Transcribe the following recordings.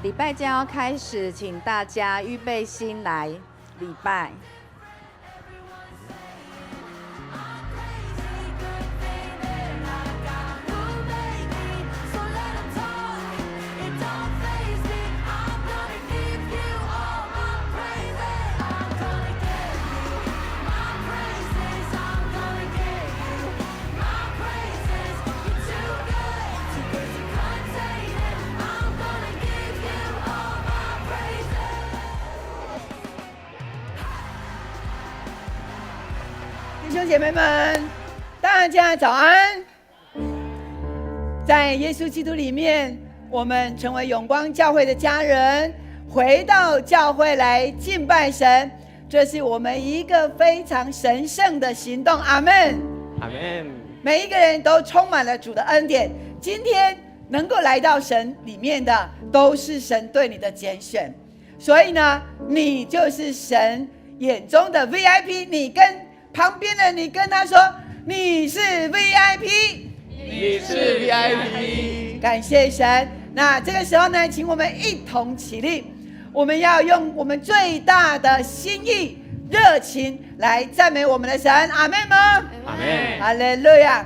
礼拜将要开始，请大家预备心来礼拜。弟兄姐妹们，大家早安！在耶稣基督里面，我们成为永光教会的家人，回到教会来敬拜神，这是我们一个非常神圣的行动。阿们，阿们。每一个人都充满了主的恩典。今天能够来到神里面的，都是神对你的拣选。所以呢，你就是神眼中的 VIP。你跟旁边的你跟他说，你是 VIP， 你是 VIP。感谢神。那这个时候呢，请我们一同起立，我们要用我们最大的心意、热情来赞美我们的神。阿们吗？阿们。哈利路亚。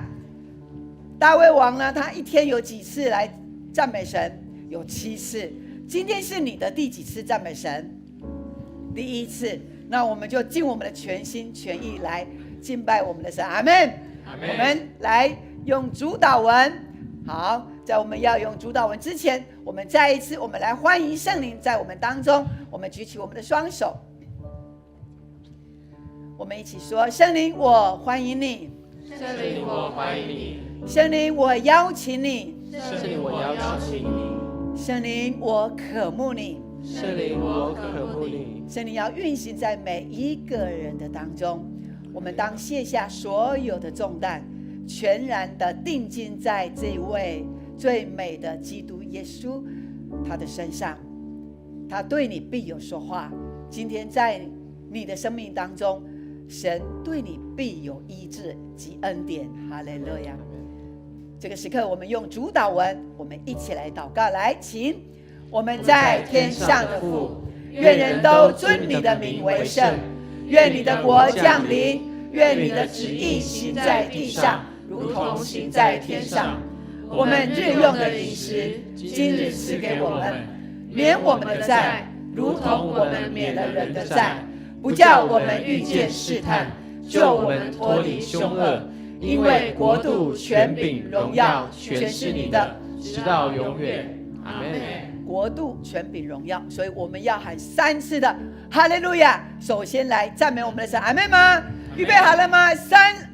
大卫王呢，他一天有几次来赞美神？有7次。今天是你的第几次赞美神？第1次。那我们就尽我们的全心全意来敬拜我们的神。阿们。我们来用主导文。好，在我们要用主导文之前，我们再一次我们来欢迎圣灵在我们当中。我们举起我们的双手，我们一起说：圣灵，我欢迎你。圣灵，我欢迎你。圣灵，我邀请你。圣灵，我邀请你。圣灵，我渴慕你。圣灵，我渴慕你。圣灵要运行在每一个人的当中，我们当卸下所有的重担，全然的定睛在这位最美的基督耶稣他的身上，他对你必有说话。今天在你的生命当中，神对你必有医治及恩典。哈利路亚。这个时刻我们用主导文，我们一起来祷告。来，请我们在天上的父，愿人都尊你的名为圣，愿你的国降临，愿你的旨意行在地上，如同行在天上。我们日用的饮食，今日赐给我们，免我们的债，如同我们免了人的债，不叫我们遇见试探，救我们脱离凶恶。因为国度、权柄、荣耀，全是你的，直到永远。阿们。国度、权柄、荣耀，所以我们要喊3次的哈利路亚。首先来赞美我们的神。阿们吗？预备好了吗？3、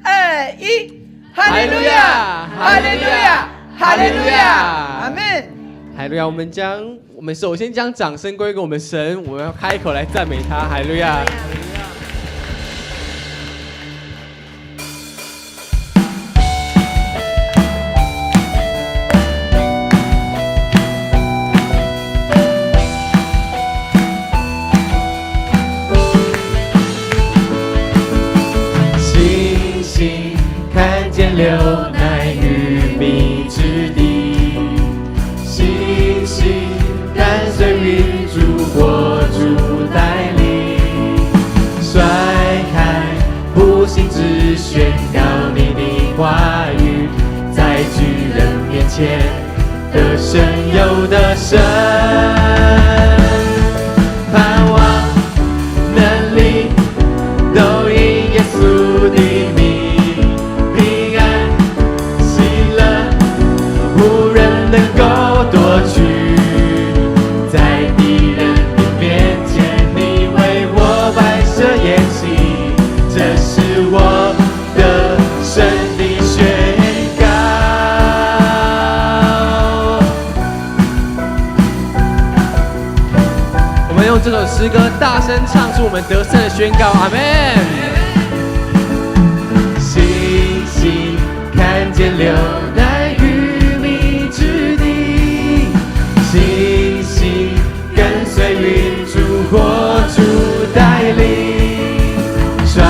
2、1，哈利路亚，哈利路亚，哈利路亚。阿们。哈利路亚。我们首先将掌声归给我们神，我们要开口来赞美他。哈利路亚。流奶与蜜之地，星星跟随云柱火柱带领，甩开不幸之宣告你的话语，在巨人面前得胜有得胜，盼望能力都因耶稣的名。能够夺取，在敌人的面前，你为我摆设筵席，这是我的神的宣告。我们用这首诗歌大声唱出我们得胜的宣告。阿们。星星看见流奶与蜜之地，星星跟随云柱火柱带领，甩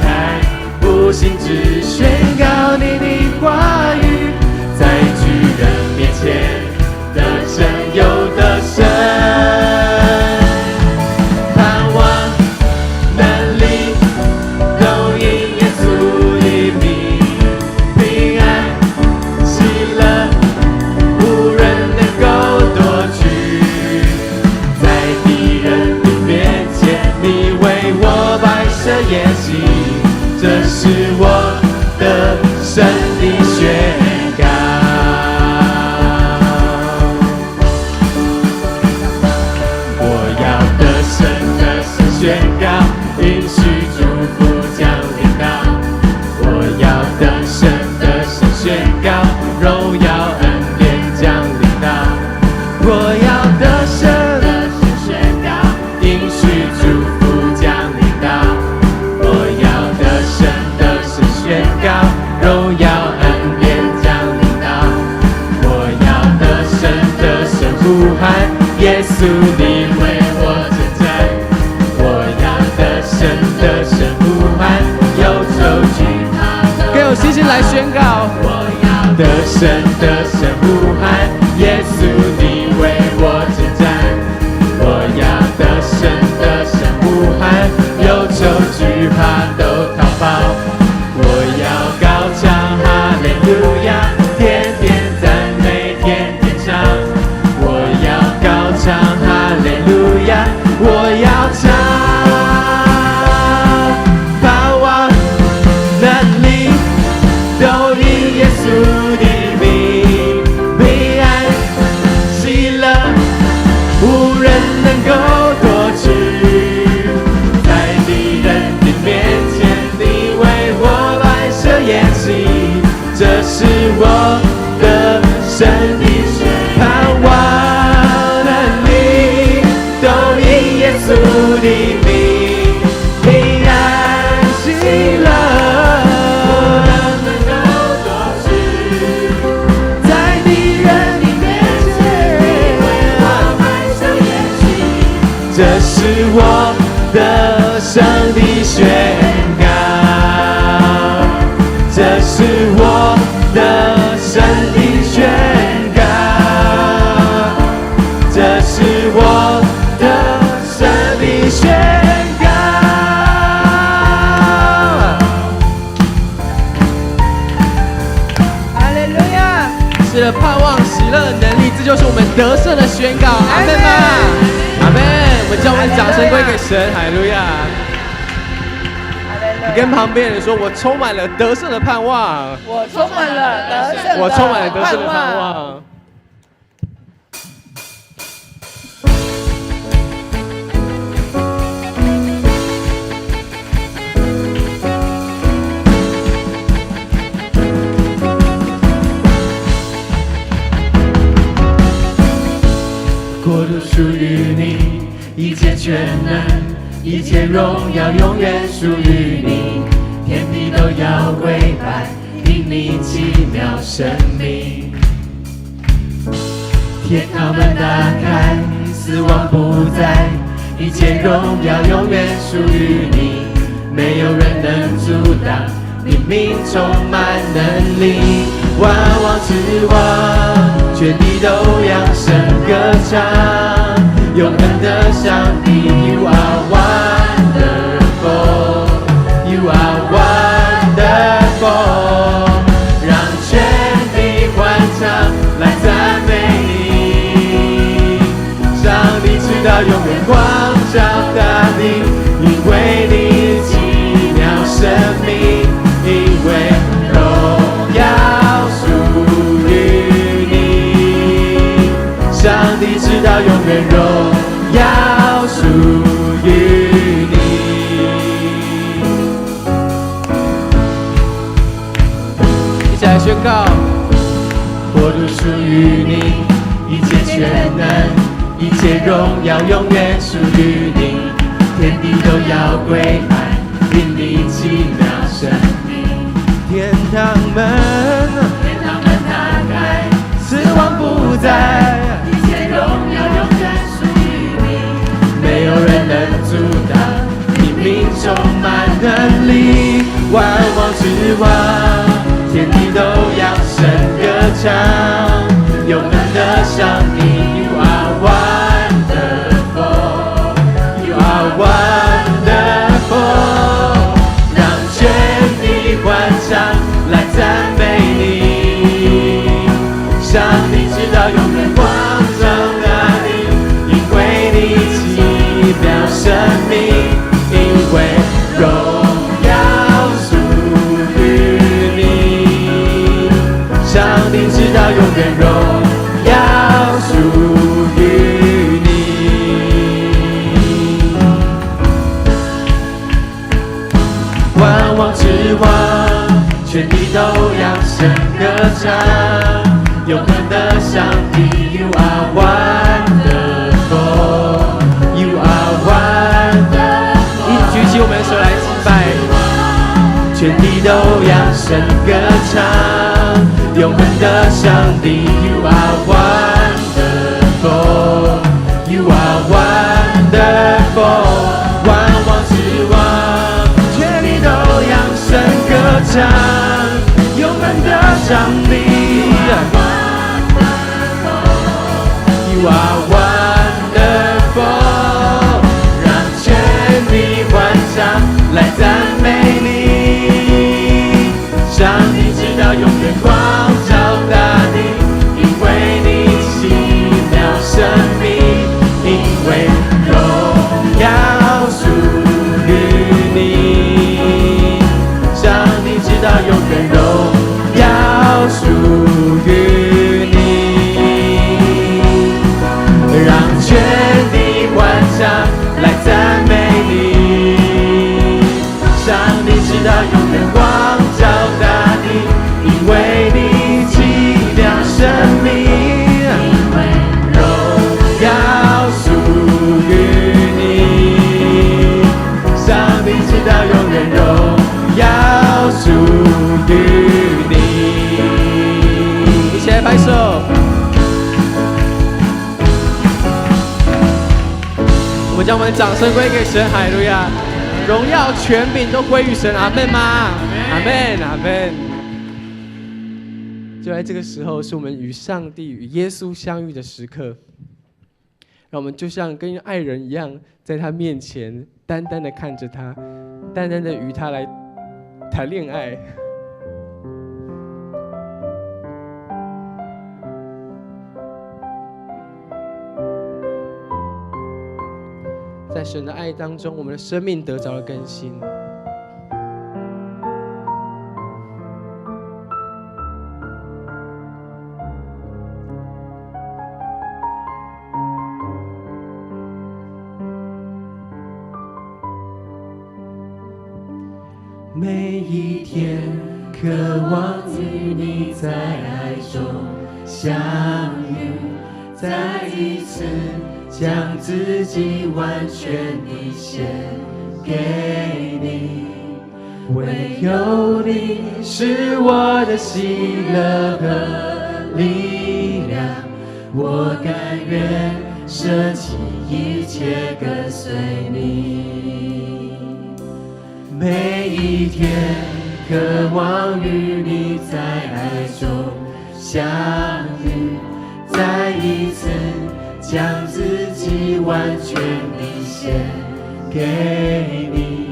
开不幸之宣告你的话语，在巨人面前得胜有得胜。宣告，应许祝福降临到。我要得胜得胜宣告，荣耀恩典降临到。我要得胜得胜宣告，应许祝福降临到。我要得胜得胜宣告，荣耀恩典降临到。我要得胜得胜呼喊，耶稣你为我征战。我要得胜得胜呼喊，忧愁惧怕都更有信心来宣告。我要得胜得胜呼喊，耶稣你为我征战。我要得胜得胜呼喊，忧愁惧怕都逃跑。我要高唱哈利路亚，天天赞美天天唱。我要高唱哈利路亚，我要唱盼望能力都因耶稣的名，平安喜乐无人能够夺取。在敌人的面前，你为我摆设筵席，这是我的神的宣盼望能力都因耶稣的名，平安喜乐无人能够夺取。在敌人的面前，你为我摆设筵席，这是我的上帝宣告，这是我的上帝宣告，这是我的上帝宣告。哈利路亚！是的，盼望、喜乐、能力，这就是我们得胜的宣告。阿门吗？阿门！我们将我们掌声归给神，哈利路亚！你跟旁边人说，我充满了得胜的盼望。我充满了得胜的盼望。我充满了得胜的盼望。国度属于你，一切全能，一切荣耀永远属于你，天地都要跪拜，因你奇妙生命。天堂门打开，死亡不在，一切荣耀永远属于你，没有人能阻挡，你名充满能力，万王之王，全地都扬声歌唱。永恒的上帝 ，You are wonderful, You are wonderful， 让全地欢唱来赞美你。上帝直到永远光照大地，因为你奇妙生命，因为荣耀属于你。上帝直到永远荣耀属于你。一起来宣告，国度属于你，一切全能，一切荣耀永远属于你，天地都要跪拜，因你奇妙生命。天堂门打开，死亡不在，一切荣耀永远属于你，没有人能阻挡，你名充满能力，万王之王，天地都扬声歌唱。永恒的上帝 ，You are wonderful, You are wonderful， 让全地欢唱来赞美你。上帝直到永远光唱，永恒的上帝 You are wonderful You are wonderful 一起举起我们的手来敬拜，全地都扬声歌唱，永恒的上帝 You are wonderful You are wonderful 万王之王，全地都扬声歌唱，永恒的上帝 You are wonderful 让全地欢唱来赞美你，上帝知道永远光照大地，因为你奇妙生命，因为荣耀属于你，上帝知道永远荣耀属于你，让全地欢唱来赞美你，上帝知道永远光照大地，因为你奇妙生命，因为荣耀属于你，上帝知道永远荣耀属于你。一起来拍手。我们将我们的掌声归给神，哈利路亚！荣耀权柄都归于神，阿们吗？阿们，阿们。就在这个时候，是我们与上帝、与耶稣相遇的时刻。让我们就像跟爱人一样，在他面前单单的看着他，单单的与他来谈恋爱。在神的爱当中，我们的生命得着了更新。每一天，渴望与你在爱中相遇，再一次将自己完全地献给你，唯有你是我的喜乐和力量，我甘愿舍弃一切跟随你。每一天，渴望与你在爱中相遇，再一次将自己完全地献给你，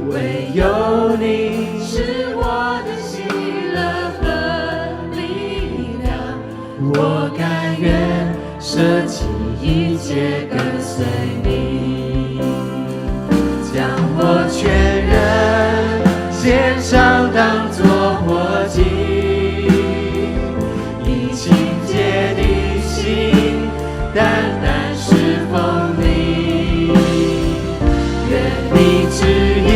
唯有你是我的喜乐和力量，我甘愿舍弃一切跟随你，将我全人献上当作活祭，以清洁的心单单侍奉你，愿你旨意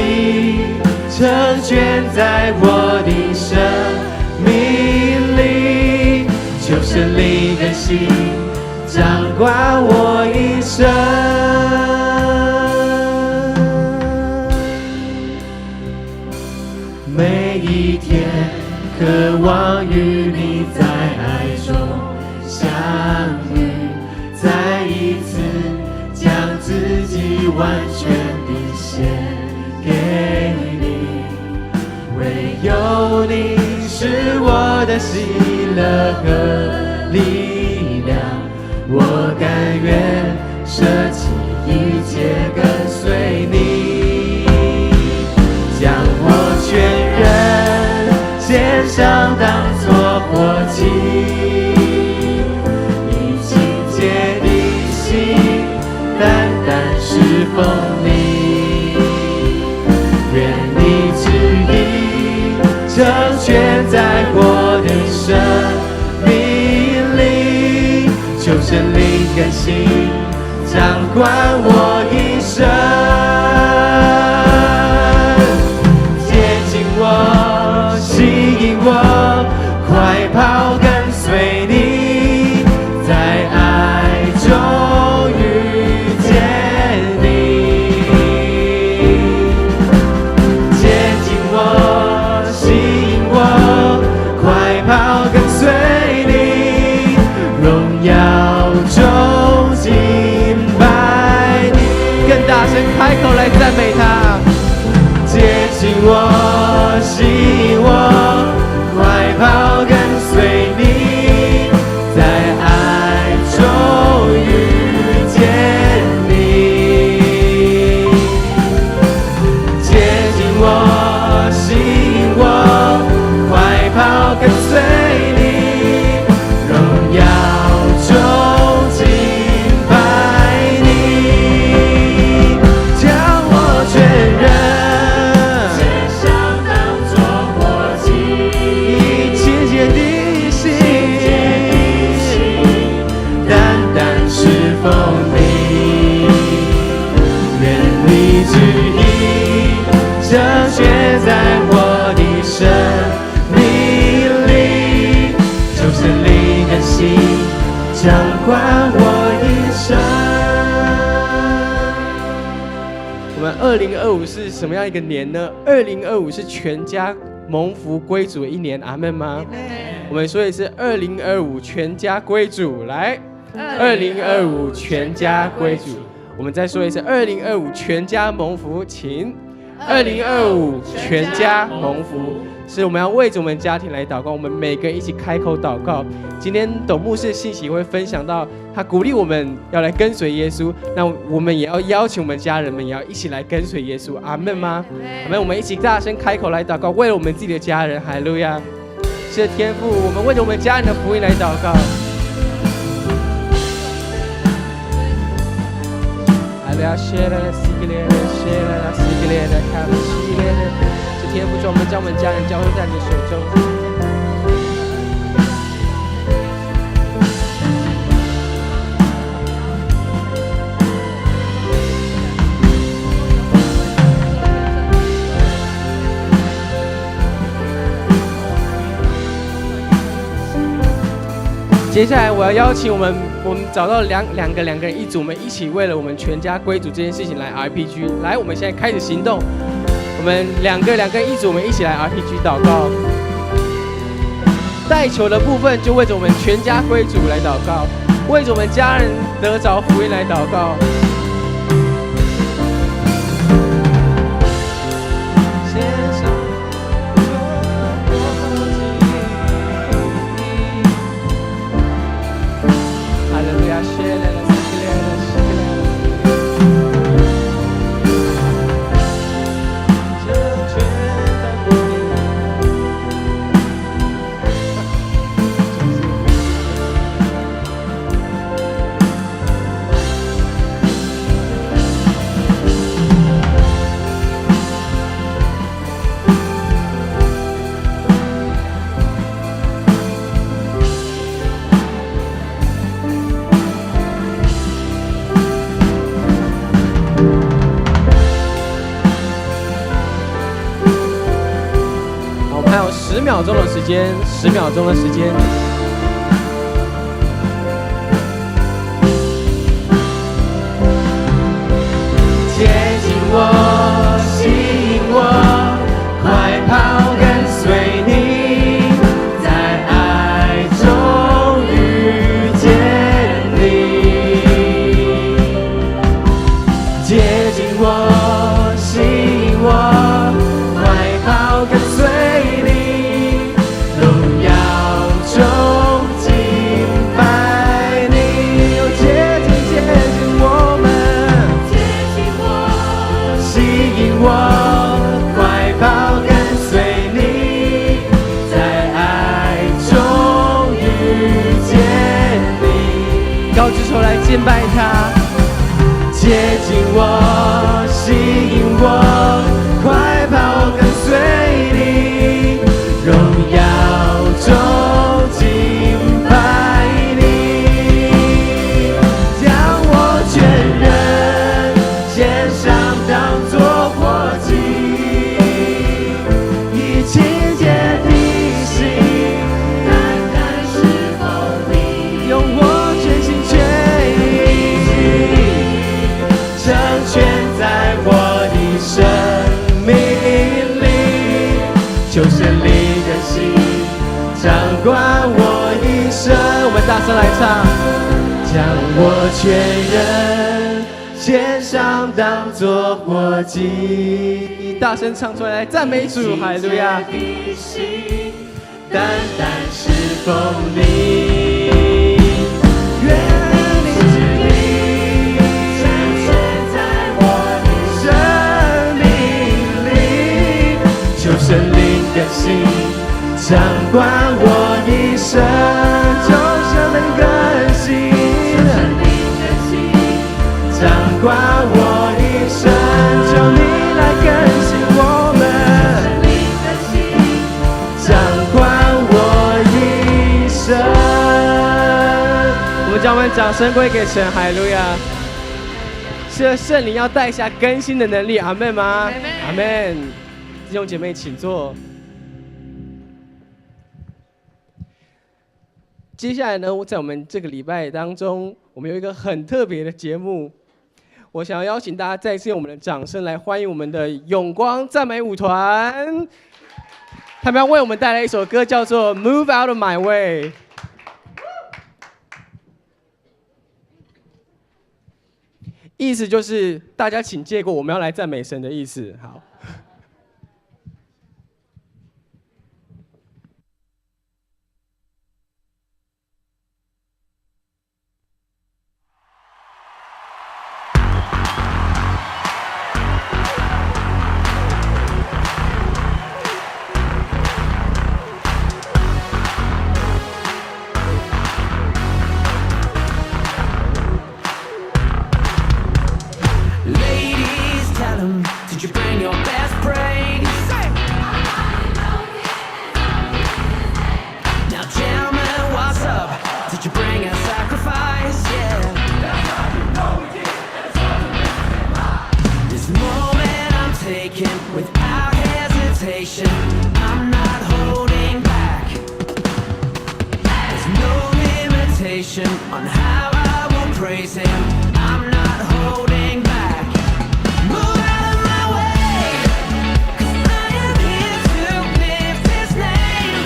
成全在我的生命里，求神灵更新掌管我一生。每一天，渴望与你在爱中相遇，再一次将自己完全地献给你，唯有你是我的喜乐和力量，我甘愿舍弃一切跟随你，将我全人献上当作活祭，以清洁的心单单侍奉你，愿你旨意成全在我的生命里，求神灵更新掌管我一生，接近我，吸引我，快开口来赞美他。接近我，吸引我，快跑跟随你，在爱中遇见你。接近我，吸引我，快跑跟随你，荣耀中敬拜你，将我全人在我的生命里，就是灵跟心掌管我一生。我们2025是什么样一个年呢？2025是全家蒙福归主的一年，阿们吗？我们说的是2025全家归主，来，2025全家归主。我们再说一次，2025全家蒙福，请。2025全家蒙福，是我们要为着我们家庭来祷告，我们每个人一起开口祷告。今天董牧师信息会分享到，他鼓励我们要来跟随耶稣，那我们也要邀请我们家人们也要一起来跟随耶稣，阿们吗？阿们。我们一起大声开口来祷告，为了我们自己的家人，哈利路亚。是的，天父，我们为着我们家人的福音来祷告。是天父，我们将我们家人交托在你手中。接下来我要邀请我们找到两个人一组，我们一起为了我们全家归主这件事情来 RPG。来，我们现在开始行动。我们两个人一组，我们一起来 RPG 祷告。带球的部分就为着我们全家归主来祷告，为着我们家人得着福音来祷告。10秒钟的时间，10秒钟的时间。接近我，吸引我，快跑跟随你，在爱中遇见你。接近我，吸引我，快跑跟随你。高举手来敬拜他，接近我，吸引我，快跑跟随你，荣耀中敬拜你，将我全人献上当作活祭，以清洁的心单单侍奉你，用我就是你的心掌管我一生。我们大声来唱，将我全人献上当作活祭。大声唱出来，赞美主，哈利路亚！单单侍奉你，愿你旨意彰显在我的生命里，求圣灵更新，掌管我一生，求圣灵更新，掌管我一生，求你来更新我们，掌管我一生。我们将我们掌声归给神，哈利路亚！是圣灵要带下更新的能力，阿们吗？阿们。弟兄姐妹，请坐。接下来呢，在我们这个礼拜当中，我们有一个很特别的节目。我想要邀请大家再次用我们的掌声来欢迎我们的永光赞美舞团，他们要为我们带来一首歌，叫做《Move Out of My Way》。意思就是大家请借过，我们要来赞美神的意思。好。On how I will praise him, I'm not holding back. Move out of my way, 'cause I am here to lift his name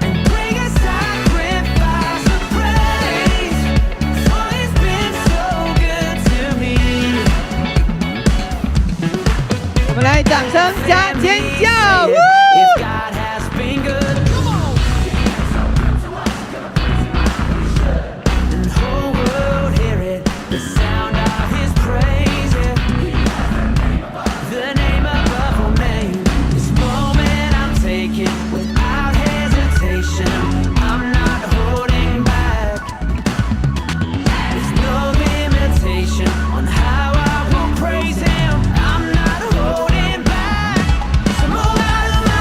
and bring a sacrifice of praise. For he's been so good to me. 我们来掌声加尖叫！ If God has been good. The sound of his praise, the name above all names. This moment I'm taking without hesitation. I'm not holding back. There's no limitation on how I will praise him. I'm not holding back. So move out of my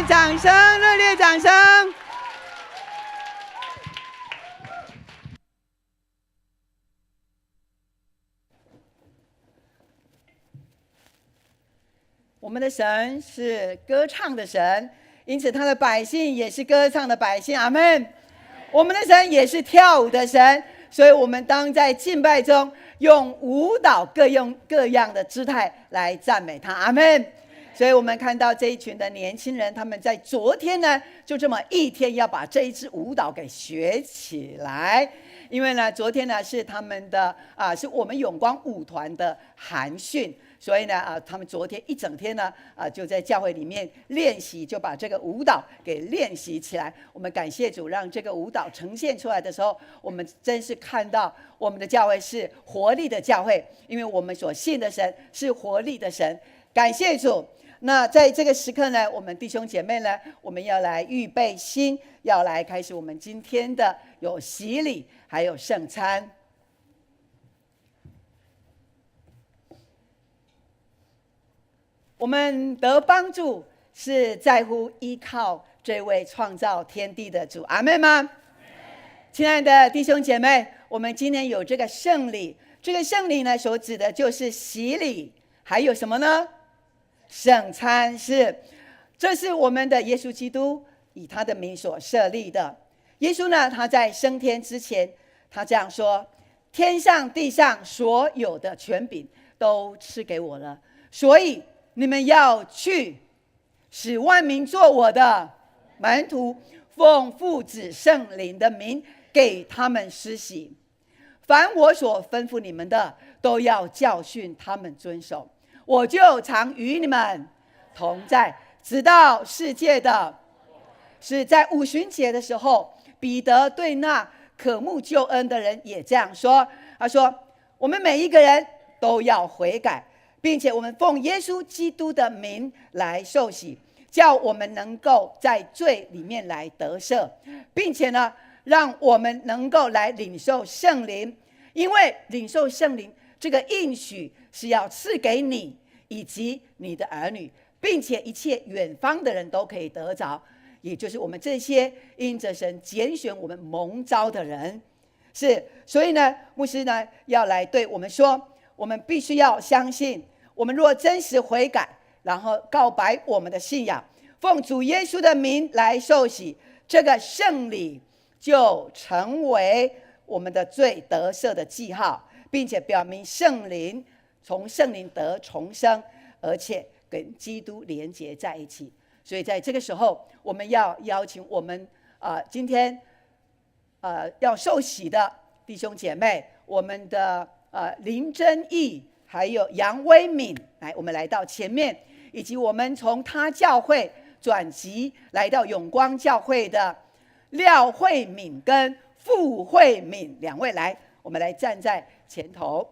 们掌声，热烈掌声！我们的神是歌唱的神，因此他的百姓也是歌唱的百姓。阿们。我们的神也是跳舞的神，所以我们当在敬拜中用舞蹈各样的姿态来赞美他。阿们。所以我们看到这一群的年轻人，他们在昨天呢，就这么一天要把这一支舞蹈给学起来。因为呢，昨天呢是他们的是我们永光舞团的寒训，所以呢他们昨天一整天呢就在教会里面练习，就把这个舞蹈给练习起来。我们感谢主，让这个舞蹈呈现出来的时候，我们真是看到我们的教会是活力的教会，因为我们所信的神是活力的神。感谢主。那在这个时刻呢，我们弟兄姐妹呢，我们要来预备心，要来开始我们今天的有洗礼，还有圣餐。我们得帮助是在乎依靠这位创造天地的主。阿们吗？亲爱的弟兄姐妹，我们今天有这个圣礼，这个圣礼呢，所指的就是洗礼，还有什么呢？圣餐。这是我们的耶稣基督以他的名所设立的。耶稣呢，他在升天之前，他这样说：天上地上所有的权柄都赐给我了，所以你们要去，使万民做我的门徒，奉父子圣灵的名给他们施洗。凡我所吩咐你们的，都要教训他们遵守。我就常与你们同在，直到世界的。是在五旬节的时候，彼得对那渴慕救恩的人也这样说。他说：我们每一个人都要悔改，并且我们奉耶稣基督的名来受洗，叫我们能够在罪里面来得赦，并且呢，让我们能够来领受圣灵。因为领受圣灵这个应许是要赐给你以及你的儿女，并且一切远方的人都可以得着，也就是我们这些因着神拣选我们蒙召的人。所以呢，牧师呢要来对我们说，我们必须要相信，我们若真实悔改，然后告白我们的信仰，奉主耶稣的名来受洗，这个圣礼就成为我们的罪得赦的记号，并且表明圣灵从圣灵得重生，而且跟基督连结在一起。所以在这个时候，我们要邀请我们今天要受洗的弟兄姐妹，我们的林真义还有杨威敏，我们来到前面，以及我们从他教会转籍来到永光教会的廖慧敏跟傅慧敏两位，我们来站在前头。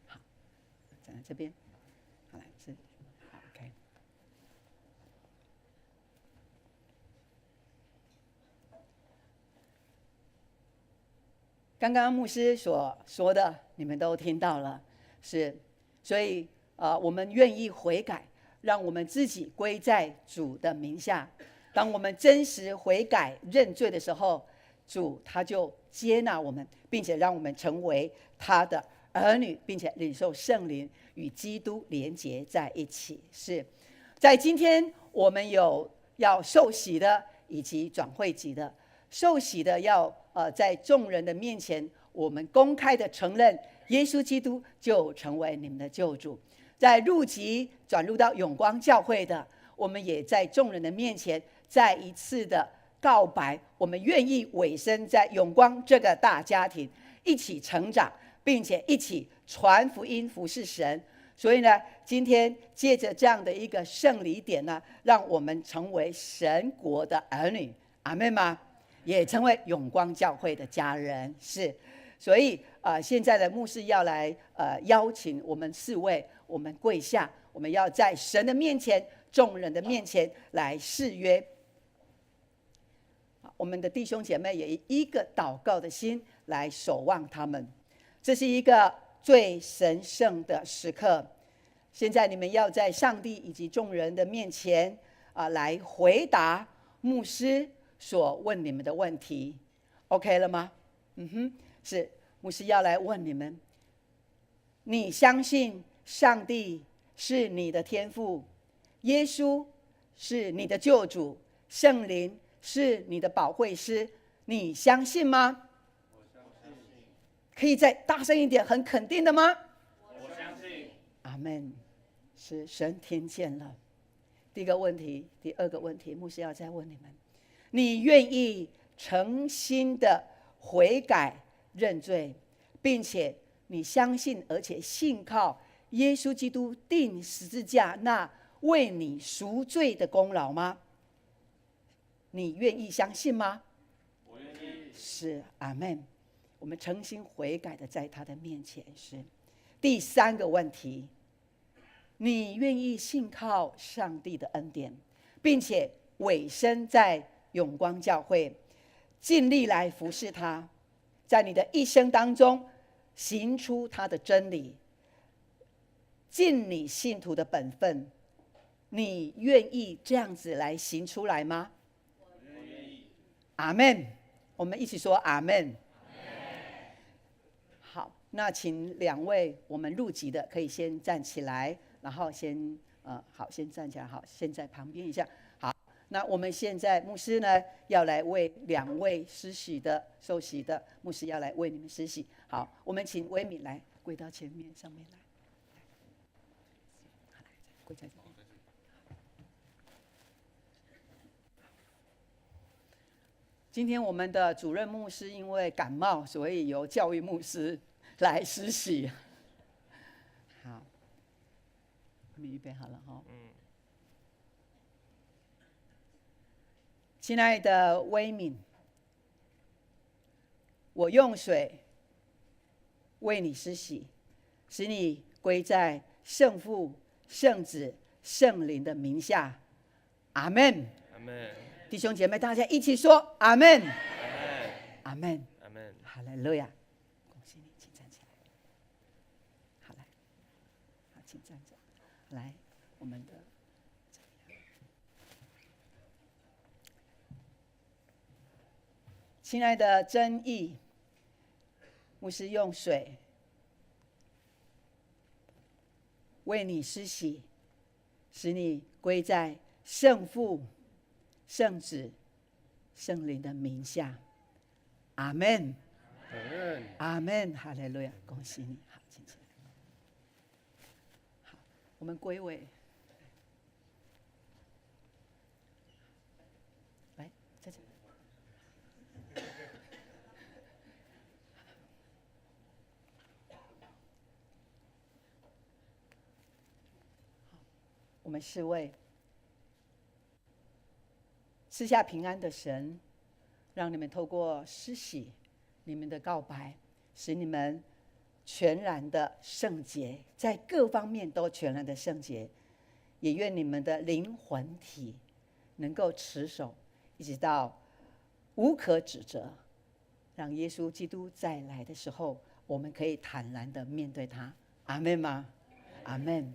好，站在这边。好，来是好 ，OK。刚刚牧师所说的，你们都听到了，所以我们愿意悔改，让我们自己归在主的名下。当我们真实悔改认罪的时候，主他就接纳我们，并且让我们成为他的儿女，并且领受圣灵，与基督连结在一起。在今天我们有要受洗的以及转会籍的。受洗的要在众人的面前，我们公开的承认耶稣基督就成为你们的救主。在入籍转入到永光教会的，我们也在众人的面前再一次的告白，我们愿意委身在永光这个大家庭，一起成长，并且一起传福音服侍神。所以呢，今天借着这样的一个圣礼点呢，让我们成为神国的儿女。阿们吗？也成为永光教会的家人。所以现在的牧师要来邀请我们4位，我们跪下，我们要在神的面前、众人的面前来誓约。我们的弟兄姐妹也以一个祷告的心来守望他们。这是一个最神圣的时刻，现在你们要在上帝以及众人的面前来回答牧师所问你们的问题 ，OK 了吗？是牧师要来问你们：你相信上帝是你的天父，耶稣是你的救主，圣灵是你的保惠师，你相信吗？我相信。可以再大声一点，很肯定的吗？我相信。阿们。是神听见了。第一个问题，第二个问题，牧师要再问你们：你愿意诚心的悔改认罪，并且你相信而且信靠耶稣基督钉十字架那为你赎罪的功劳吗？你愿意相信吗？我愿意。是，阿们。我们诚心悔改的在他的面前。是。第三个问题，你愿意信靠上帝的恩典，并且委身在永光教会，尽力来服侍他，在你的一生当中行出他的真理，尽你信徒的本分。你愿意这样子来行出来吗？我愿意。阿们。我们一起说阿们。好，那请两位我们入籍的可以先站起来，然后先站起来。好，先在旁边一下。好，那我们现在牧师呢要来为两位施洗的受洗的牧师要来为你们施洗。好，我们请威敏来跪到前面上面来，跪在这边。今天我们的主任牧师因为感冒，所以由教育牧师来施洗。好，你预备好了哈。亲爱的威敏，我用水为你施洗，使你归在圣父、圣子、圣灵的名下。阿们。阿门。弟兄姐妹，大家一起说阿们。阿们。阿门。哈利路亚！恭喜你，请站起来。好，来，好，请站着。来，我们的亲爱的真义牧师用水为你施洗，使你归在圣父、圣子、圣灵的名下。阿们。阿们。哈利路亚！恭喜你。好，请起来。好，我们归位。来，在这里。我们四位赐下平安的神，让你们透过施洗，你们的告白，使你们全然的圣洁，在各方面都全然的圣洁。也愿你们的灵魂体能够持守，一直到无可指责，让耶稣基督再来的时候，我们可以坦然的面对他。阿们吗？阿们。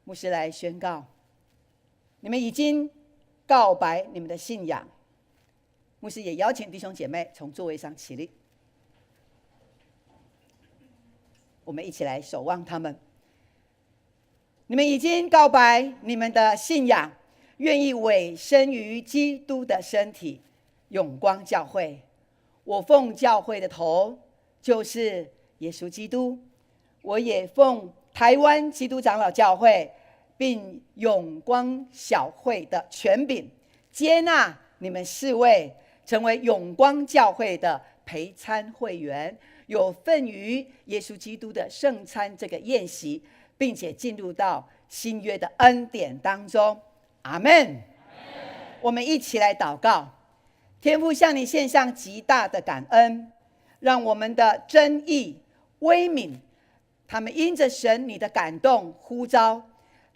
牧师来宣告，你们已经告白你们的信仰。牧师也邀请弟兄姐妹从座位上起立，我们一起来守望他们。你们已经告白你们的信仰，愿意委身于基督的身体永光教会。我奉教会的头，就是耶稣基督，我也奉台湾基督长老教会并永光小会的权柄，接纳你们四位成为永光教会的陪餐会员，有份于耶稣基督的圣餐这个宴席，并且进入到新约的恩典当中。阿们。我们一起来祷告。天父，向你献上极大的感恩，让我们的真义、威敏，他们因着神你的感动呼召，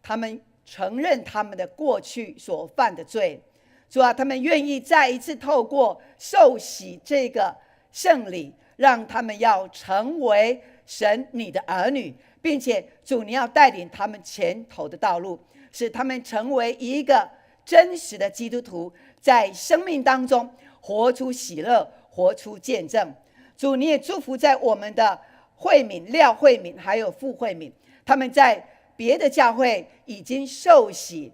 他们承认他们的过去所犯的罪。主啊，他们愿意再一次透过受洗这个圣礼，让他们要成为神你的儿女，并且主你要带领他们前头的道路，使他们成为一个真实的基督徒，在生命当中活出喜乐，活出见证。主你也祝福在我们的慧敏、廖慧敏还有傅慧敏，他们在别的教会已经受洗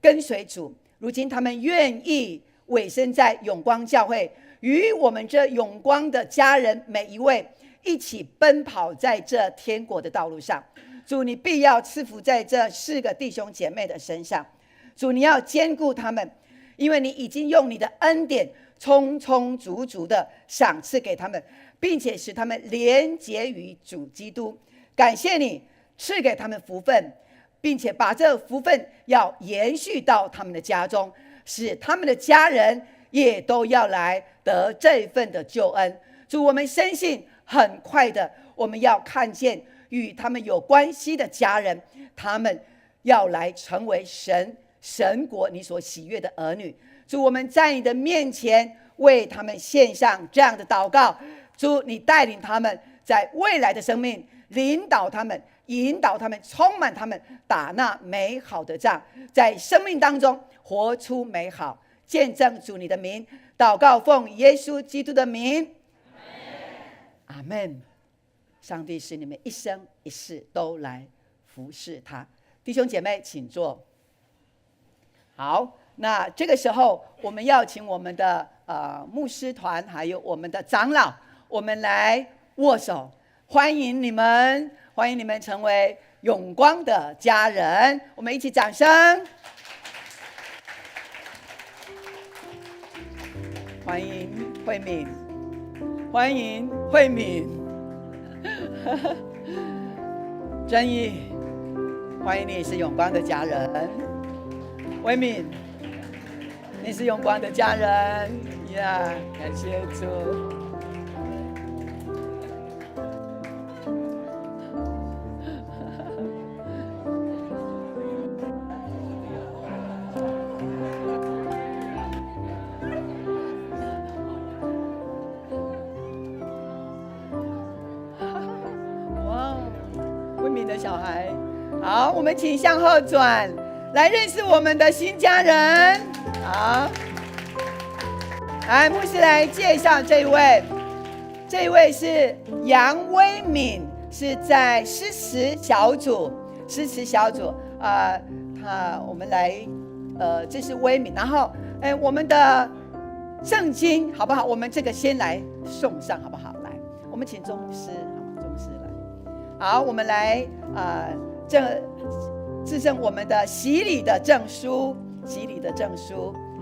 跟随主，如今他们愿意委身在永光教会，与我们这永光的家人每一位一起奔跑在这天国的道路上。主你必要赐福在这4个弟兄姐妹的身上，主你要坚固他们，因为你已经用你的恩典充充足足的赏赐给他们，并且使他们连结于主基督。感谢你赐给他们福分，并且把这福分要延续到他们的家中，使他们的家人也都要来得这份的救恩。主，我们深信很快的，我们要看见与他们有关系的家人，他们要来成为神国你所喜悦的儿女。主，我们在你的面前为他们献上这样的祷告。主，你带领他们在未来的生命，领导他们，引导他们，充满他们，打那美好的仗，在生命当中活出美好，见证主你的名。祷告奉耶稣基督的名，阿们。上帝使你们一生一世都来服侍他。弟兄姐妹请坐。好，那这个时候我们要请我们的牧师团还有我们的长老，我们来握手，欢迎你们，欢迎你们成为永光的家人。我们一起掌声，欢迎慧敏，欢迎慧敏，真义，欢迎你是永光的家人。慧敏，你是永光的家人呀，感谢主。哇，慧敏的小孩，好，我们请向后转。来认识我们的新家人，好，来牧师来介绍这一位，这一位是杨威敏，是在诗词小组，我们来，这是威敏，然后，我们的圣经好不好？我们这个先来送上好不好？来，我们请钟牧师，好，钟牧师来，好，我们来，致赠我们的洗礼的证书，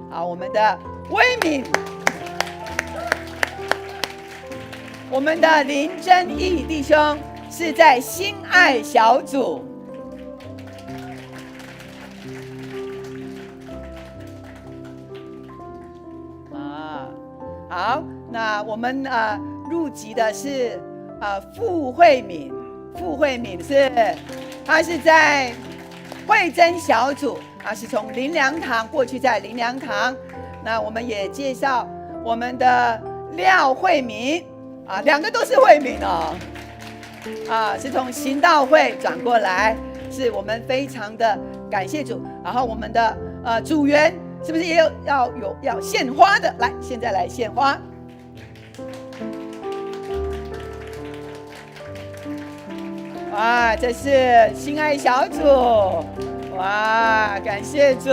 好，我们的威敏，我们的林真义弟兄是在心爱小组，好，那我们入籍的是傅慧敏是，她是在慧珍小组，是从灵粮堂过去，在灵粮堂。那我们也介绍我们的廖慧敏，两个都是慧敏哦，是从行道会转过来，是我们非常的感谢主。然后我们的组员是不是也有要献花的？来，现在来献花。哇，这是心爱小组，哇，感谢主，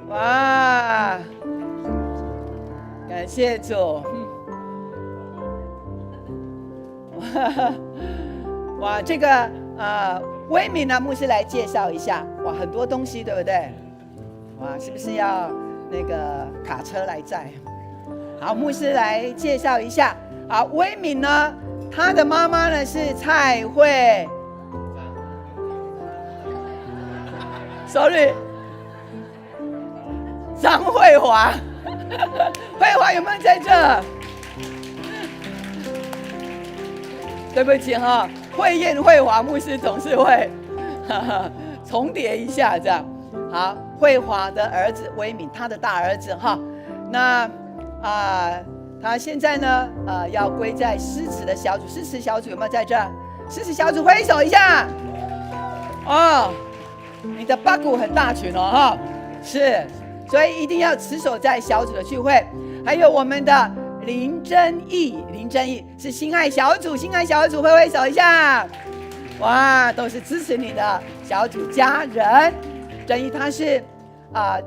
哇，感谢主，哇，这个威敏呢，牧师来介绍一下，哇，很多东西，对不对？哇，是不是要那个卡车来载？好，牧师来介绍一下。好，威敏呢，他的妈妈呢是蔡慧 ，sorry， 张慧华，慧华有没有在这？对不起哈，慧燕、慧华牧师总是会重叠一下这样。好，慧华的儿子威敏，他的大儿子哈，那他现在呢，要归在诗词的小组。诗词小组有没有在这？诗词小组挥手一下。哦，你的八股很大群哦，哈，是，所以一定要持守在小组的聚会。还有我们的林真义是心爱小组，心爱小组挥手一下。哇，都是支持你的小组家人。真义他是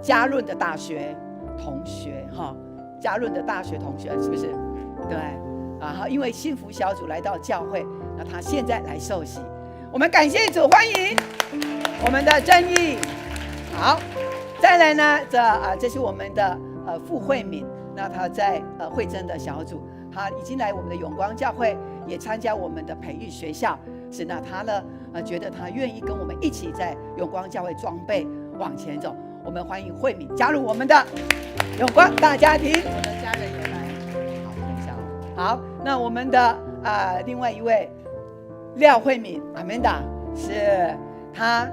嘉润的大学同学哈。嘉润的大学同学是不是？对，因为幸福小组来到教会，那他现在来受洗，我们感谢主，欢迎我们的正义。好，再来呢，这是我们的傅慧敏，那他在慧珍的小组，他已经来我们的永光教会，也参加我们的培育学校。是，那他呢，觉得他愿意跟我们一起在永光教会装备往前走。我们欢迎慧敏加入我们的永光大家庭。我的家人有来，好，等一下哦。好，那我们的另外一位廖慧敏 Amanda 是她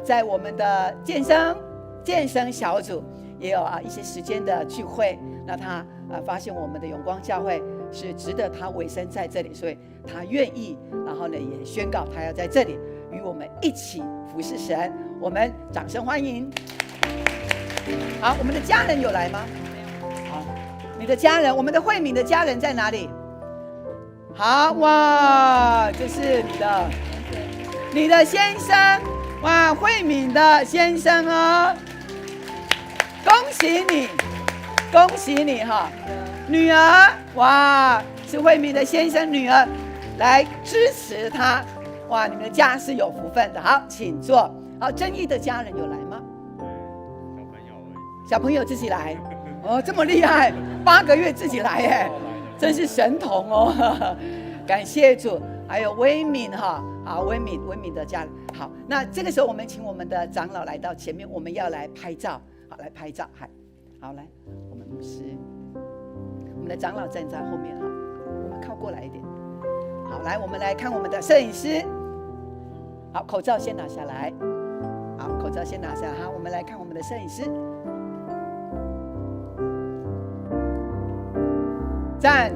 在我们的健身小组也有一些时间的聚会。那她发现我们的永光教会是值得她委身在这里，所以她愿意，然后呢也宣告她要在这里与我们一起服侍神。我们掌声欢迎。好，我们的家人有来吗？没有。好，你的家人，我们的慧敏的家人在哪里？好，哇，这是你的先生，哇，慧敏的先生哦，恭喜你，恭喜你哈！女儿，哇，是慧敏的先生女儿来支持他，哇，你们的家是有福分的。好，请坐。好，真义的家人有来吗？小朋友自己来哦，这么厉害，8个月自己来耶，真是神童哦！感谢主。还有威敏哈，好，威敏的家人。好，那这个时候我们请我们的长老来到前面，我们要来拍照。好，来拍照。好，来，我们牧师，我们的长老站在后面哈，我们靠过来一点。好，来，我们来看我们的摄影师。好，口罩先拿下来。好，口罩先拿下来。好，我们来看我们的摄影师。赞。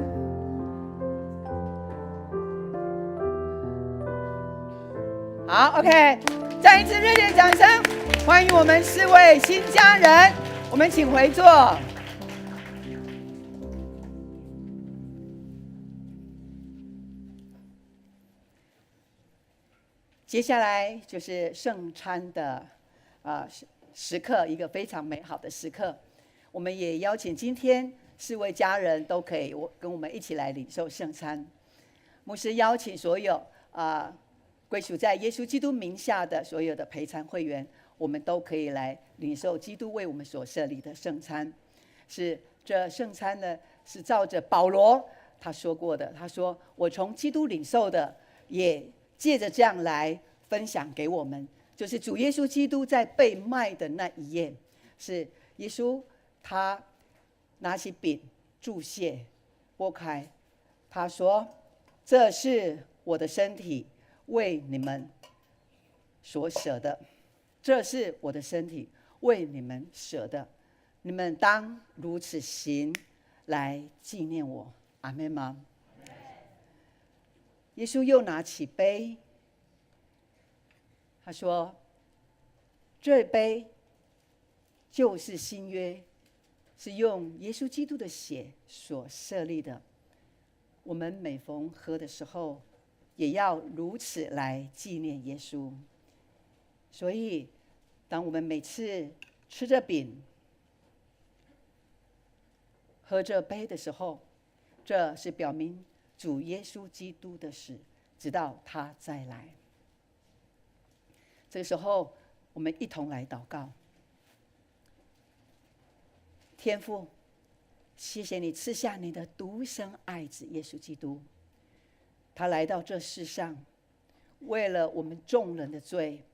好 ，OK， 再一次热烈掌声，欢迎我们4位新家人，我们请回座。接下来就是圣餐的时刻，一个非常美好的时刻。我们也邀请今天4位家人都可以跟我们一起来领受圣餐。牧师邀请所有归属在耶稣基督名下的所有的陪餐会员，我们都可以来领受基督为我们所设立的圣餐。是这圣餐呢，是照着保罗他说过的，他说我从基督领受的，也借着这样来分享给我们。就是主耶稣基督在被卖的那一夜，是耶稣他拿起饼祝谢拨开，他说这是我的身体，为你们所舍的，这是我的身体，为你们舍的，你们当如此行，来纪念我。阿们吗？耶稣又拿起杯，他说这杯就是新约，是用耶稣基督的血所设立的，我们每逢喝的时候也要如此来纪念耶稣。所以当我们每次吃着饼喝着杯的时候，这是表明主耶稣基督的死，直到他再来。这个时候我们一同来祷告。天父，谢谢你赐下你的独生爱子耶稣基督，他来到这世上，为了我们众人的罪，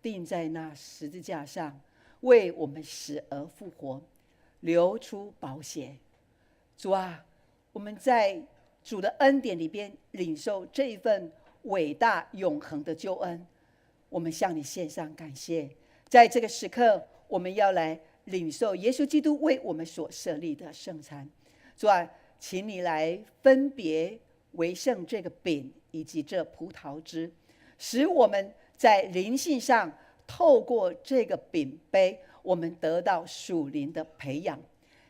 钉在那十字架上，为我们死而复活，流出宝血。主啊，我们在主的恩典里边领受这一份伟大永恒的救恩，我们向你献上感谢。在这个时刻，我们要来领受耶稣基督为我们所设立的圣餐。主啊，请你来分别为圣这个饼以及这葡萄汁，使我们在灵性上透过这个饼杯，我们得到属灵的培养。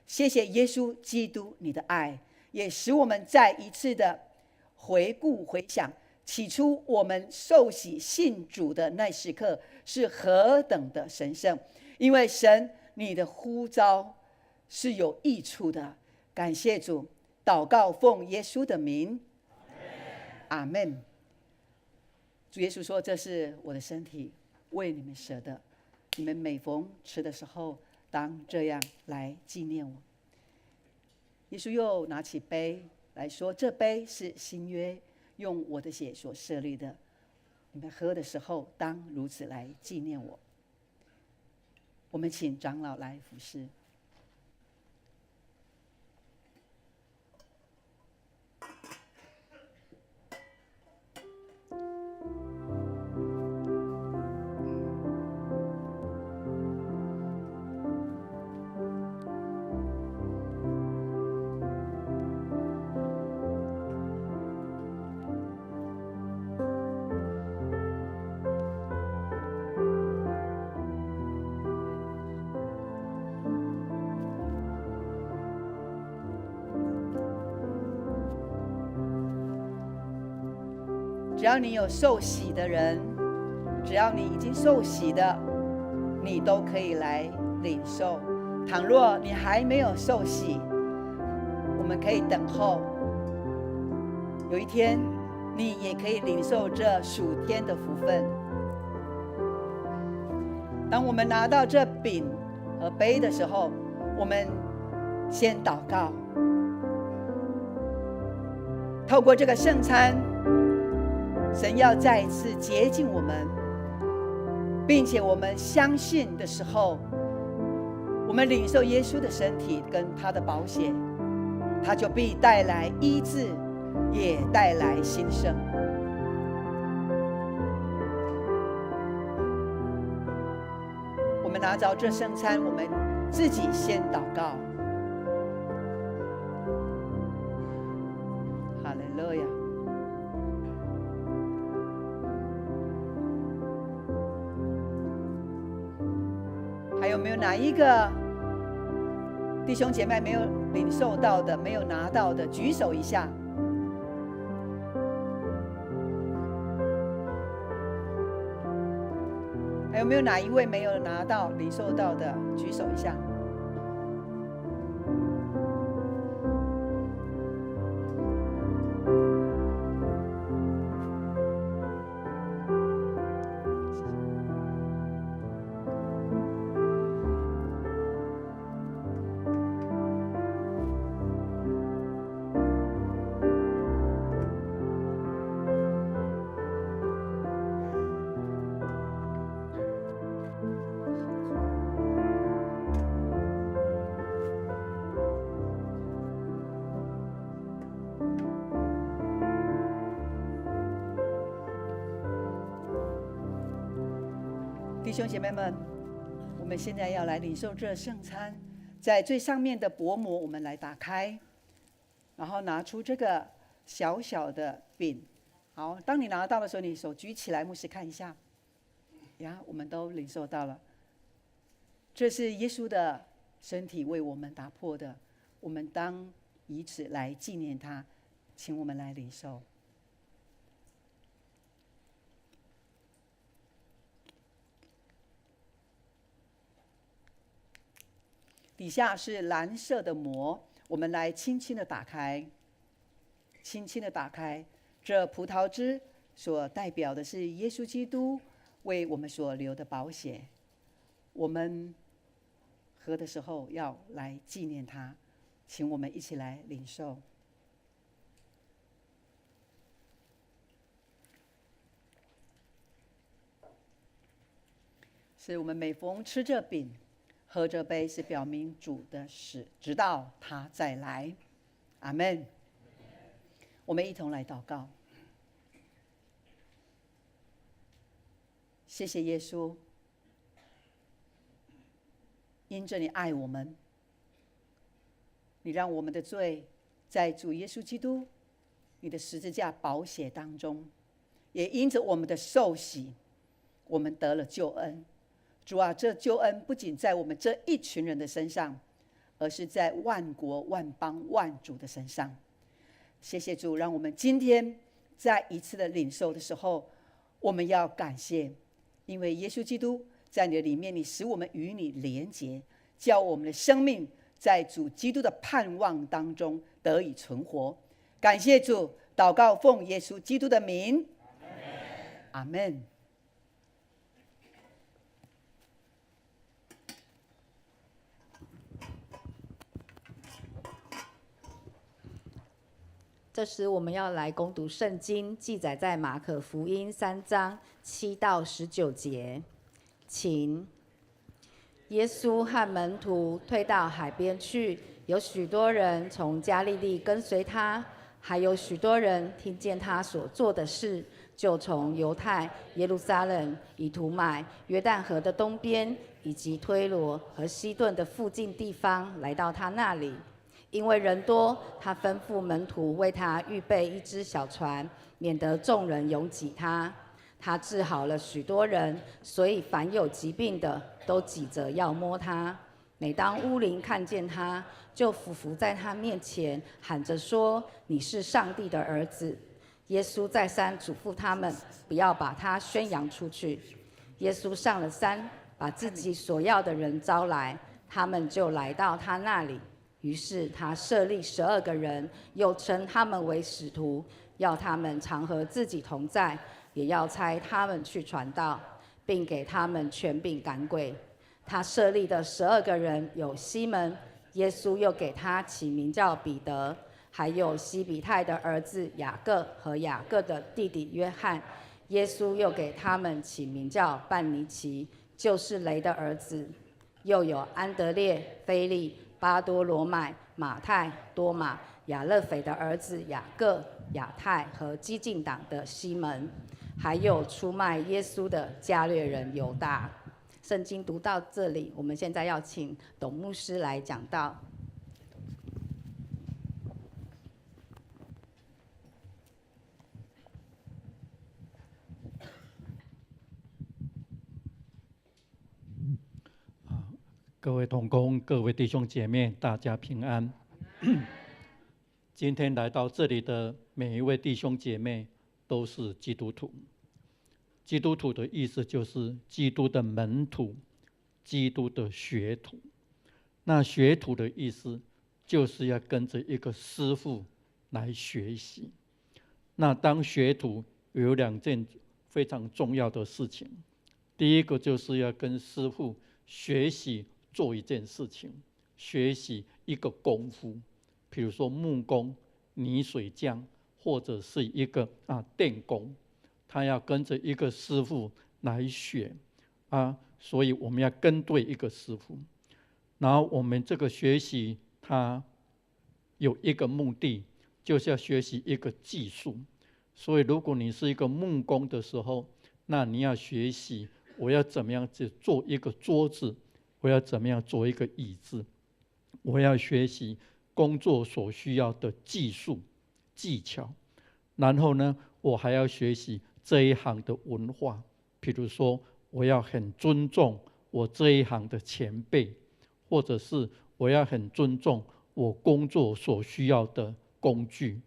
谢谢耶稣基督你的爱，也使我们再一次的回顾回想，起初我们受洗信主的那时刻是何等的神圣，因为神你的呼召是有益处的。感谢主，祷告奉耶稣的名，阿们。主耶稣说，这是我的身体，为你们舍的，你们每逢吃的时候当这样来纪念我。耶稣又拿起杯来说，这杯是新约，用我的血所设立的，你们喝的时候当如此来纪念我。我们请长老来服侍。只要你有受洗的人，只要你已经受洗的，你都可以来领受。倘若你还没有受洗，我们可以等候，有一天你也可以领受这属天的福分。当我们拿到这饼和杯的时候，我们先祷告，透过这个圣餐，神要再一次洁净我们，并且我们相信的时候，我们领受耶稣的身体跟他的宝血，他就必带来医治，也带来新生。我们拿着这圣餐，我们自己先祷告。哈利路亚。还有没有哪一个弟兄姐妹没有领受到的、没有拿到的，举手一下。还有没有哪一位没有拿到、领受到的，举手一下。弟兄姐妹们，我们现在要来领受这圣餐，在最上面的薄膜我们来打开，然后拿出这个小小的饼。好，当你拿到的时候，你手举起来，牧师看一下。呀，我们都领受到了。这是耶稣的身体为我们打破的，我们当以此来纪念他，请我们来领受。底下是蓝色的膜，我们来轻轻的打开，轻轻的打开。这葡萄汁所代表的是耶稣基督为我们所流的宝血，我们喝的时候要来纪念他，请我们一起来领受。是我们每逢吃这饼喝这杯，是表明主的死，直到他再来。阿们。我们一同来祷告。谢谢耶稣，因着你爱我们，你让我们的罪在主耶稣基督你的十字架宝血当中，也因着我们的受洗，我们得了救恩。主啊，这救恩不仅在我们这一群人的身上，而是在万国万邦万族的身上。谢谢主，让我们今天再一次的领受的时候，我们要感谢，因为耶稣基督在你的里面，你使我们与你连结，叫我们的生命在主基督的盼望当中得以存活。感谢主，祷告奉耶稣基督的名，阿们。这时我们要来攻读圣经，记载在马可福音3章7到19节。请。耶稣和门徒退到海边去，有许多人从加利利跟随他，还有许多人听见他所做的事，就从犹太、耶路撒冷、以图买、约旦河的东边，以及推罗和西顿的附近地方来到他那里。因为人多，他吩咐门徒为他预备一只小船，免得众人拥挤他。他治好了许多人，所以凡有疾病的都挤着要摸他。每当污灵看见他，就俯伏在他面前，喊着说：“你是上帝的儿子。”耶稣再三嘱咐他们，不要把他宣扬出去。耶稣上了山，把自己所要的人招来，他们就来到他那里。于是他设立12个人，又称他们为使徒，要他们常和自己同在，也要差他们去传道，并给他们权柄赶鬼。他设立的12个人有西门，耶稣又给他起名叫彼得，还有西比泰的儿子雅各和雅各的弟弟约翰。耶稣又给他们起名叫半尼其，就是雷的儿子。又有安德烈、腓利、巴多罗买、马太、多马、亚勒腓的儿子雅各、亚太和激进党的西门，还有出卖耶稣的加略人犹大。圣经读到这里，我们现在要请董牧师来讲道。各位同工、各位弟兄姐妹，大家平安。今天来到这里的每一位弟兄姐妹都是基督徒。基督徒的意思就是基督的门徒、基督的学徒。那学徒的意思就是要跟着一个师父来学习。那当学徒有2件非常重要的事情，第一个就是要跟师父学习做一件事情，学习一个功夫，比如说木工、泥水匠，或者是一个电工，他要跟着一个师傅来学所以我们要跟对一个师傅。然后我们这个学习，它有一个目的，就是要学习一个技术。所以如果你是一个木工的时候，那你要学习我要怎么样去做一个桌子，我要怎么样做一个椅子，我要学习工作所需要的技术技巧。然后呢，我还要学习这一行的文化，譬如说我要很尊重我这一行的前辈，或者是我要很尊重我工作所需要的工具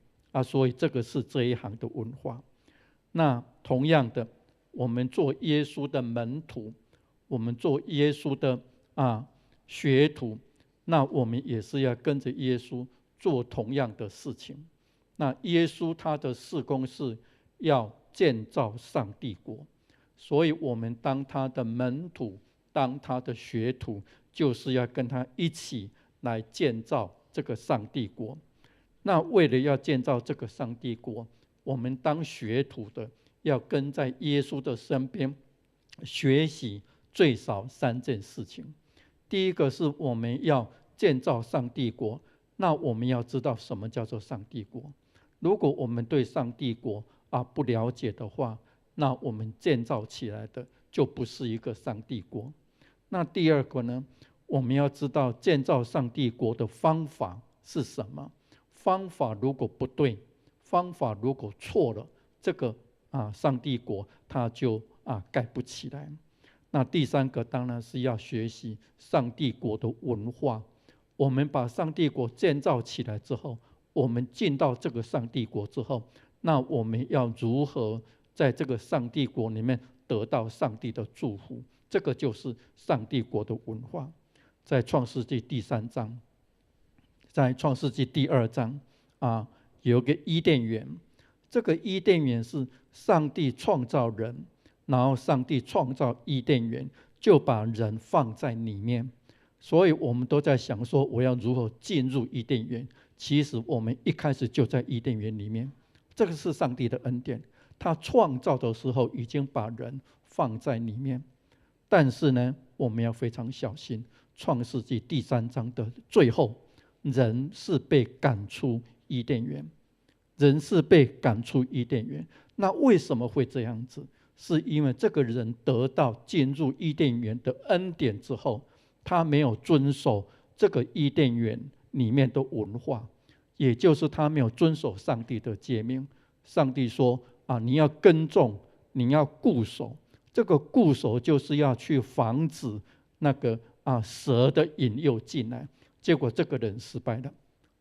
所以这个是这一行的文化。那同样的，我们做耶稣的门徒，我们做耶稣的学徒，那我们也是要跟着耶稣做同样的事情。那耶稣他的事工是要建造上帝国，所以我们当他的门徒，当他的学徒，就是要跟他一起来建造这个上帝国。那为了要建造这个上帝国，我们当学徒的要跟在耶稣的身边学习最少3件事情。第一个是我们要建造上帝国，那我们要知道什么叫做上帝国。如果我们对上帝国不了解的话，那我们建造起来的就不是一个上帝国。那第二个呢，我们要知道建造上帝国的方法是什么。方法如果不对，方法如果错了，这个上帝国它就盖不起来。那第三个当然是要学习上帝国的文化。我们把上帝国建造起来之后，我们进到这个上帝国之后，那我们要如何在这个上帝国里面得到上帝的祝福？这个就是上帝国的文化。在创世纪第3章，在创世纪第2章有个伊甸园。这个伊甸园是上帝创造人，然后上帝创造伊甸园，就把人放在里面。所以我们都在想说，我要如何进入伊甸园？其实我们一开始就在伊甸园里面，这个是上帝的恩典。他创造的时候已经把人放在里面，但是呢，我们要非常小心。创世纪第3章的最后，人是被赶出伊甸园，人是被赶出伊甸园。那为什么会这样子？是因为这个人得到进入伊甸园的恩典之后，他没有遵守这个伊甸园里面的文化，也就是他没有遵守上帝的诫命。上帝说你要耕种，你要固守。这个固守就是要去防止那个蛇的引诱进来。结果这个人失败了，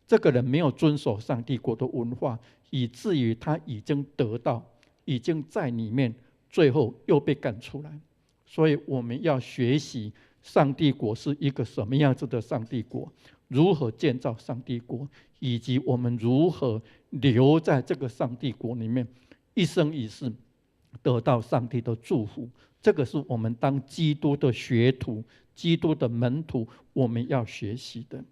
这个人没有遵守上帝国的文化，以至于他已经得到，已经在里面，最后又被赶出来。所以我们要学习上帝国是一个什么样子的上帝国，如何建造上帝国，以及我们如何留在这个上帝国里面，一生一世得到上帝的祝福。这个是我们当基督的学徒、基督的门徒我们要学习的。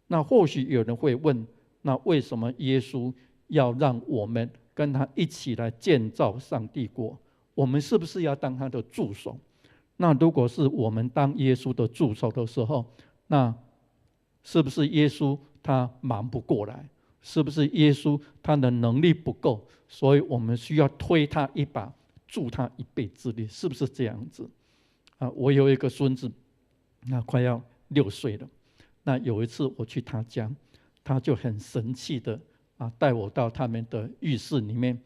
那或许有人会问，那为什么耶稣要让我们跟他一起来建造上帝国？我们是不是要当他的助手？那如果是我们当耶稣的助手的时候，那是不是耶稣他忙不过来？是不是耶稣他的能力不够，所以我们需要推他一把，助他一臂之力？是不是这样子？我有一个孙子，那快要6岁了。那有一次我去他家，他就很神气的带我到他们的浴室里面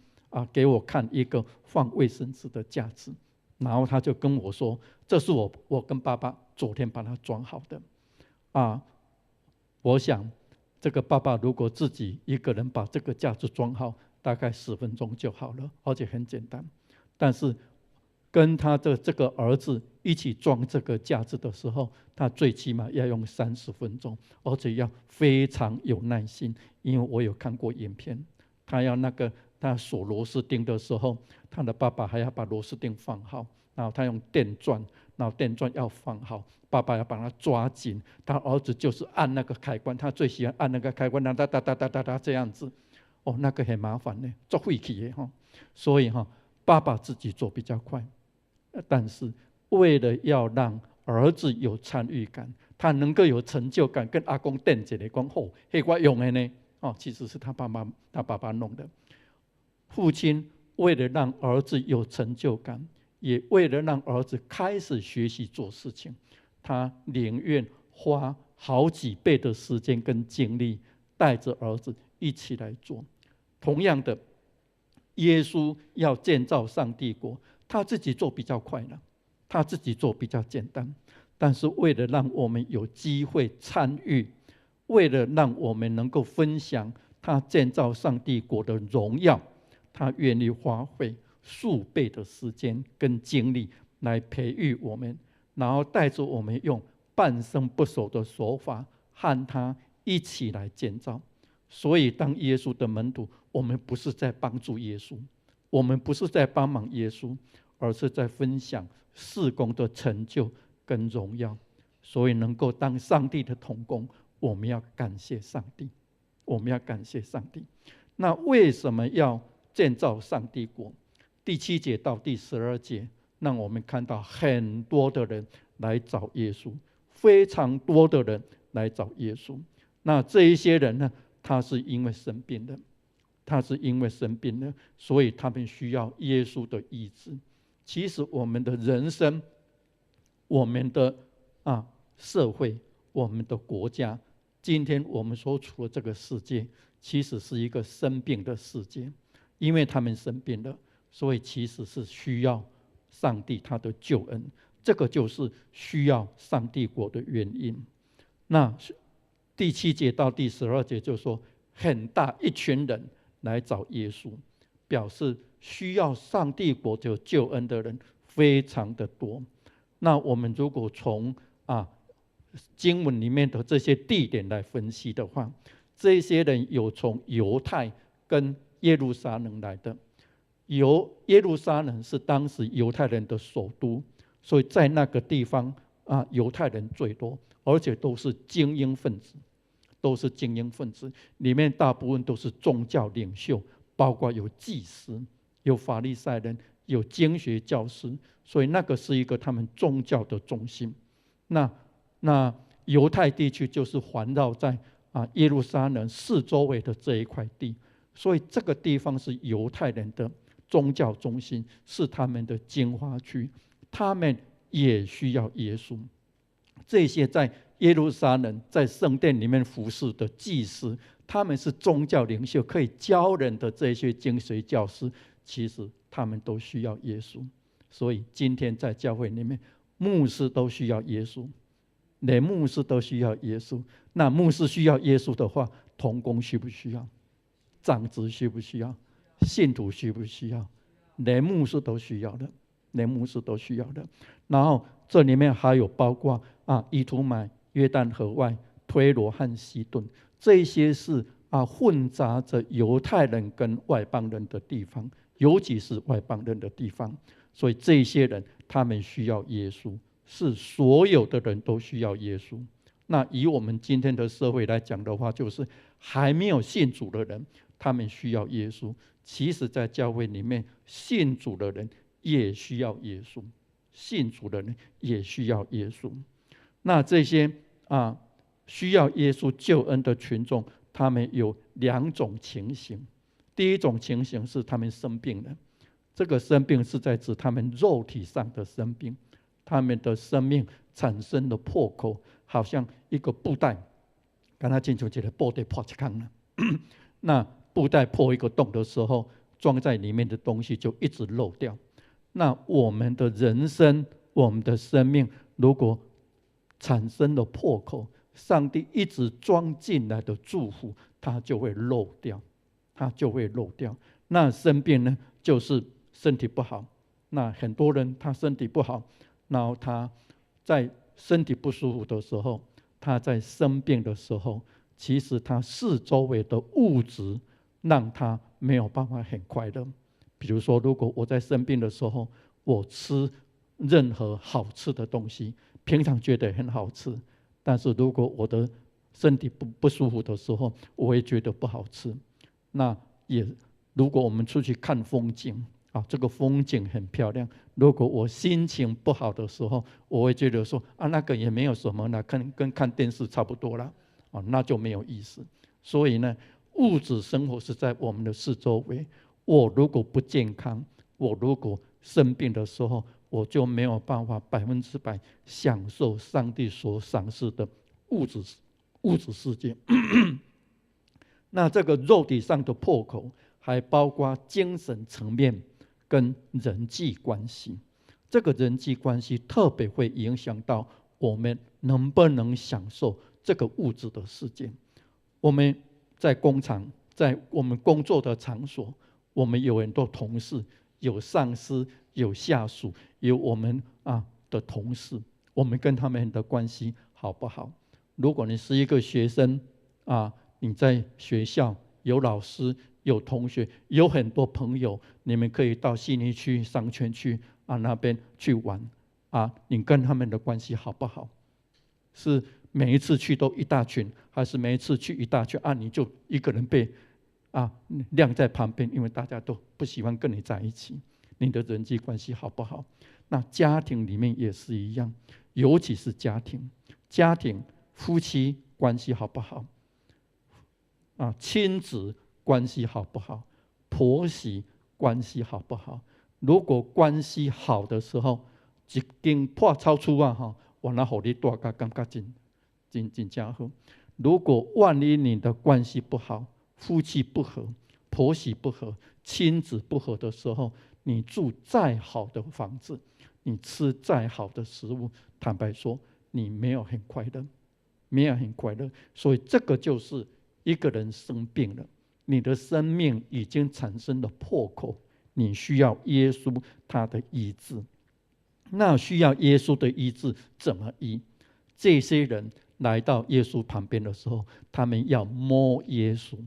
给我看一个放卫生纸的架子，然后他就跟我说，这是我跟爸爸昨天把它装好的。我想这个爸爸如果自己一个人把这个架子装好，大概10分钟就好了，而且很简单。但是跟他的这个儿子一起装这个架子的时候，他最起码要用30分钟，而且要非常有耐心。因为我有看过影片，他锁螺丝钉的时候，他的爸爸还要把螺丝钉放好，然后他用电钻，然后电钻要放好，爸爸要把它抓紧。他儿子就是按那个开关，他最喜欢按那个开关，哒哒哒哒哒哒这样子。那个很麻烦呢，做废气的。所以爸爸自己做比较快，但是为了要让儿子有参与感，他能够有成就感，跟阿公电一个说那我用的呢，其实是他爸爸弄的。父亲为了让儿子有成就感，也为了让儿子开始学习做事情，他宁愿花好几倍的时间跟精力，带着儿子一起来做。同样的，耶稣要建造上帝国，他自己做比较快了，他自己做比较简单。但是为了让我们有机会参与，为了让我们能够分享他建造上帝国的荣耀，他愿意花费数倍的时间跟精力来培育我们，然后带着我们用半生不熟的手法和他一起来建造。所以当耶稣的门徒，我们不是在帮助耶稣，我们不是在帮忙耶稣，而是在分享事工的成就跟荣耀。所以能够当上帝的同工，我们要感谢上帝，我们要感谢上帝。那为什么要建造上帝国？第7节到第12节，让我们看到很多的人来找耶稣，非常多的人来找耶稣。那这一些人呢，他是因为生病了，所以他们需要耶稣的医治。其实我们的人生，我们的社会，我们的国家，今天我们所处的这个世界，其实是一个生病的世界，因为他们生病了，所以其实是需要上帝他的救恩，这个就是需要上帝国的原因。那第7节到第12节就说，很大一群人来找耶稣，表示需要上帝国的救恩的人非常的多。那我们如果从经文里面的这些地点来分析的话，这些人有从犹太跟耶路撒冷来的。耶路撒冷是当时犹太人的首都，所以在那个地方犹太人最多，而且都是精英分子，里面大部分都是宗教领袖，包括有祭司、有法利赛人、有经学教师，所以那个是一个他们宗教的中心。那犹太地区就是环绕在耶路撒冷四周围的这一块地，所以这个地方是犹太人的宗教中心，是他们的精华区，他们也需要耶稣。这些在耶路撒冷在圣殿里面服侍的祭司，他们是宗教领袖，可以教人的这些经学教师，其实他们都需要耶稣。所以今天在教会里面，牧师都需要耶稣，连牧师都需要耶稣。那牧师需要耶稣的话，同工需不需要？长子需不需要？信徒需不需要？连牧师都需要的，然后这里面还有包括以图买、约旦河外、推罗和西顿，这些是混杂着犹太人跟外邦人的地方，尤其是外邦人的地方。所以这些人他们需要耶稣，是所有的人都需要耶稣。那以我们今天的社会来讲的话，就是还没有信主的人，他们需要耶稣。其实在教会里面，信主的人也需要耶稣，那这些需要耶稣救恩的群众，他们有2种情形。第一种情形是他们生病了，这个生病是在指他们肉体上的生病，他们的生命产生了破口，好像一个布袋，刚才进去觉得布袋破一坑了，那布袋破一个洞的时候，装在里面的东西就一直漏掉。那我们的人生，我们的生命，如果产生了破口，上帝一直装进来的祝福，它就会漏掉。那生病呢，就是身体不好。那很多人他身体不好，然后他在身体不舒服的时候，他在生病的时候，其实他四周围的物质让他没有办法很快乐。比如说，如果我在生病的时候，我吃任何好吃的东西，平常觉得很好吃，但是如果我的身体不舒服的时候，我会觉得不好吃。那也如果我们出去看风景这个风景很漂亮，如果我心情不好的时候，我会觉得说那个也没有什么啦，跟看电视差不多啦，那就没有意思。所以呢，物质生活是在我们的四周围。我如果不健康，我如果生病的时候，我就没有办法100%享受上帝所赏赐的物质世界。那这个肉体上的破口，还包括精神层面跟人际关系。这个人际关系特别会影响到我们能不能享受这个物质的世界。我们在工厂，在我们工作的场所，我们有很多同事，有上司，有下属，有我们的同事，我们跟他们的关系好不好？如果你是一个学生你在学校有老师，有同学，有很多朋友，你们可以到信义区、商圈区那边去玩你跟他们的关系好不好？是每一次去都一大群，还是每一次去一大群你就一个人被晾在旁边，因为大家都不喜欢跟你在一起？你的人际关系好不好？那家庭里面也是一样，尤其是家庭夫妻关系好不好？亲子关系好不好？婆媳关系好不好？如果关系好的时候，一间破超出我那好你大家感觉真好。如果万一你的关系不好，夫妻不和、婆媳不和、亲子不和的时候，你住再好的房子，你吃再好的食物，坦白说，你没有很快乐，没有很快乐。所以这个就是一个人生病了，你的生命已经产生了破口，你需要耶稣他的医治。那需要耶稣的医治怎么医？这些人来到耶稣旁边的时候，他们要摸耶稣，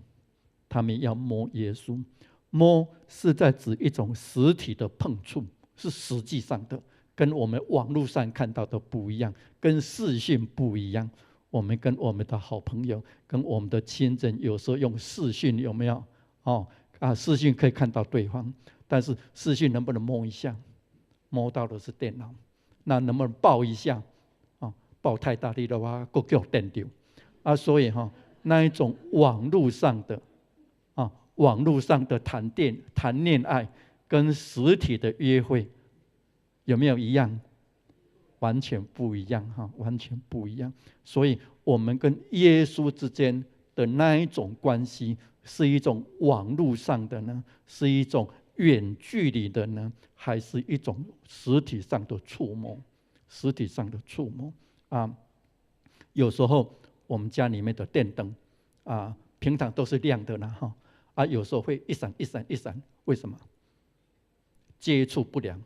他们要摸耶稣。摸是在指一种实体的碰触，是实际上的，跟我们网络上看到的不一样，跟视讯不一样。我们跟我们的好朋友，跟我们的亲人，有时候用视讯，有没有？视讯可以看到对方，但是视讯能不能摸一下？摸到的是电脑，那能不能抱一下？抱太大力的话，够叫电掉。所以那一种网络上的谈恋爱，跟实体的约会有没有一样？完全不一样，完全不一样。所以我们跟耶稣之间的那一种关系，是一种网络上的呢，是一种远距离的呢，还是一种实体上的触摸？实体上的触摸有时候我们家里面的电灯平常都是亮的啦有时候会一闪一闪一闪，为什么？接触不良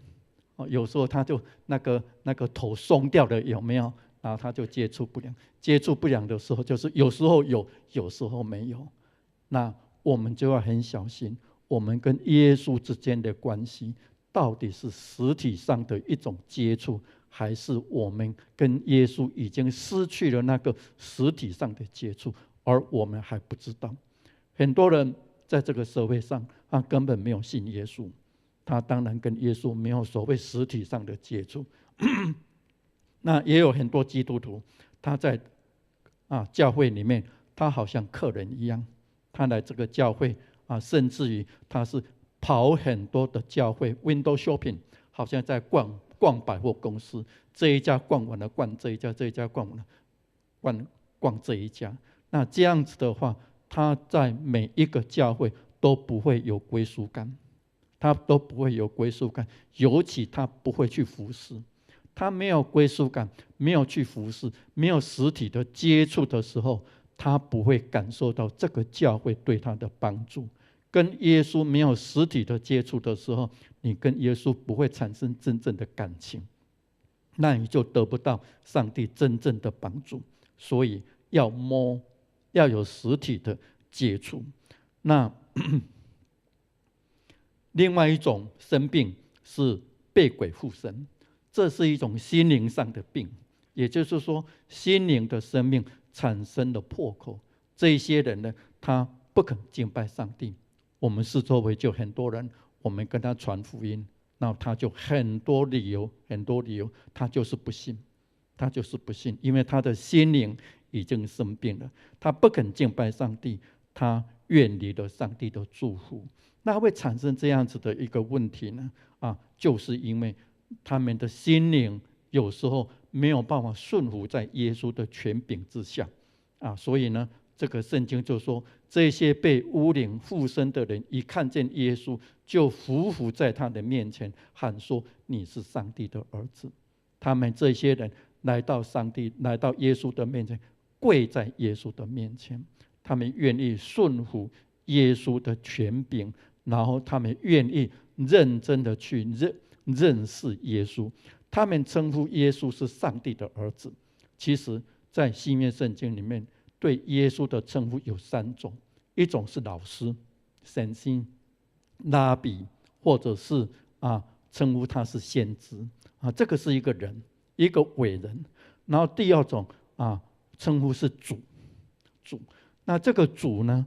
有时候他就那个头松掉了，有没有？然后他就接触不良。接触不良的时候，就是有时候有，有时候没有。那我们就要很小心，我们跟耶稣之间的关系，到底是实体上的一种接触，还是我们跟耶稣已经失去了那个实体上的接触，而我们还不知道？很多人在这个社会上，他根本没有信耶稣，他当然跟耶稣没有所谓实体上的接触。那也有很多基督徒，他在教会里面，他好像客人一样，他来这个教会甚至于他是跑很多的教会 window shopping， 好像在逛百货公司，这一家逛完了逛这一家，这一家逛完了逛这一家。那这样子的话，他在每一个教会都不会有归属感，他都不会有归属感，尤其他不会去服侍。他没有归属感，没有去服侍，没有实体的接触的时候，他不会感受到这个教会对他的帮助。跟耶稣没有实体的接触的时候，你跟耶稣不会产生真正的感情，那你就得不到上帝真正的帮助。所以要摸，要有实体的接触。那另外一种生病是被鬼附身，这是一种心灵上的病，也就是说心灵的生命产生了破口。这一些人呢，他不肯敬拜上帝。我们四周围就很多人，我们跟他传福音，然后他就很多理由，他就是不信，因为他的心灵已经生病了，他不肯敬拜上帝，他远离了上帝的祝福。那会产生这样子的一个问题呢？就是因为他们的心灵有时候没有办法顺服在耶稣的权柄之下所以呢，这个圣经就说，这些被污灵附身的人，一看见耶稣，就匍匐在他的面前，喊说：“你是上帝的儿子。”他们这些人来到耶稣的面前，跪在耶稣的面前，他们愿意顺服耶稣的权柄，然后他们愿意认真的去认识耶稣。他们称呼耶稣是上帝的儿子。其实在新约圣经里面，对耶稣的称呼有3种，一种是老师、神星、拉比，或者是称呼他是先知这个是一个人，一个伟人。然后第2种称呼是主。那这个主呢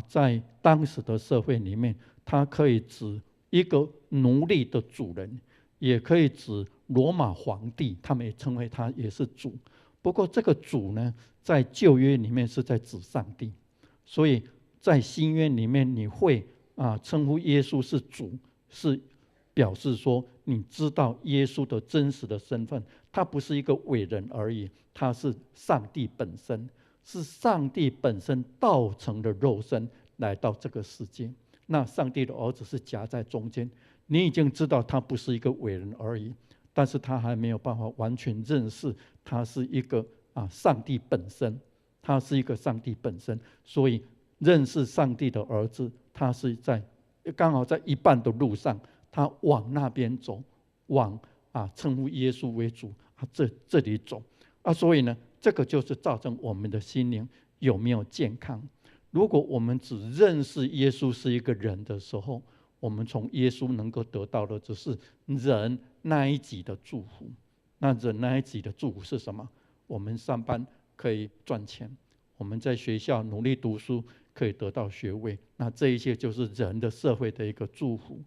在当时的社会里面，它可以指一个奴隶的主人，也可以指罗马皇帝，他们也称为他也是主。不过这个主呢，在旧约里面是在指上帝，所以在新约里面，你会称呼耶稣是主，是表示说你知道耶稣的真实的身份，他不是一个伟人而已，他是上帝本身，是上帝本身道成的肉身来到这个世界。那上帝的儿子是夹在中间，你已经知道他不是一个伟人而已，但是他还没有办法完全认识他是一个上帝本身，他是一个上帝本身。所以认识上帝的儿子，他是刚好在一半的路上，他往那边走，往称呼耶稣为主这里走所以呢，这个就是造成我们的心灵有没有健康。如果我们只认识耶稣是一个人的时候，我们从耶稣能够得到的只是人那一级的祝福。那人那一级的祝福是什么？我们上班可以赚钱，我们在学校努力读书可以得到学位，那这一些就是人的社会的一个祝福。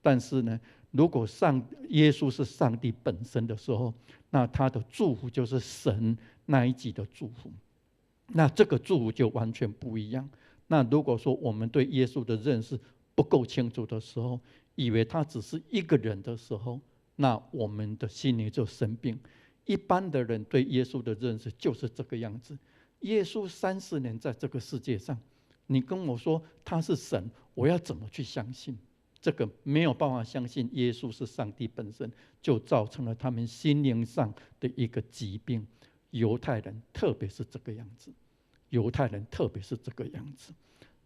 但是呢，如果耶稣是上帝本身的时候，那他的祝福就是神那一级的祝福，那这个祝福就完全不一样。那如果说我们对耶稣的认识不够清楚的时候，以为他只是一个人的时候，那我们的心灵就生病。一般的人对耶稣的认识就是这个样子。耶稣30年在这个世界上，你跟我说他是神，我要怎么去相信？这个没有办法相信耶稣是上帝本身，就造成了他们心灵上的一个疾病。犹太人特别是这个样子，犹太人特别是这个样子。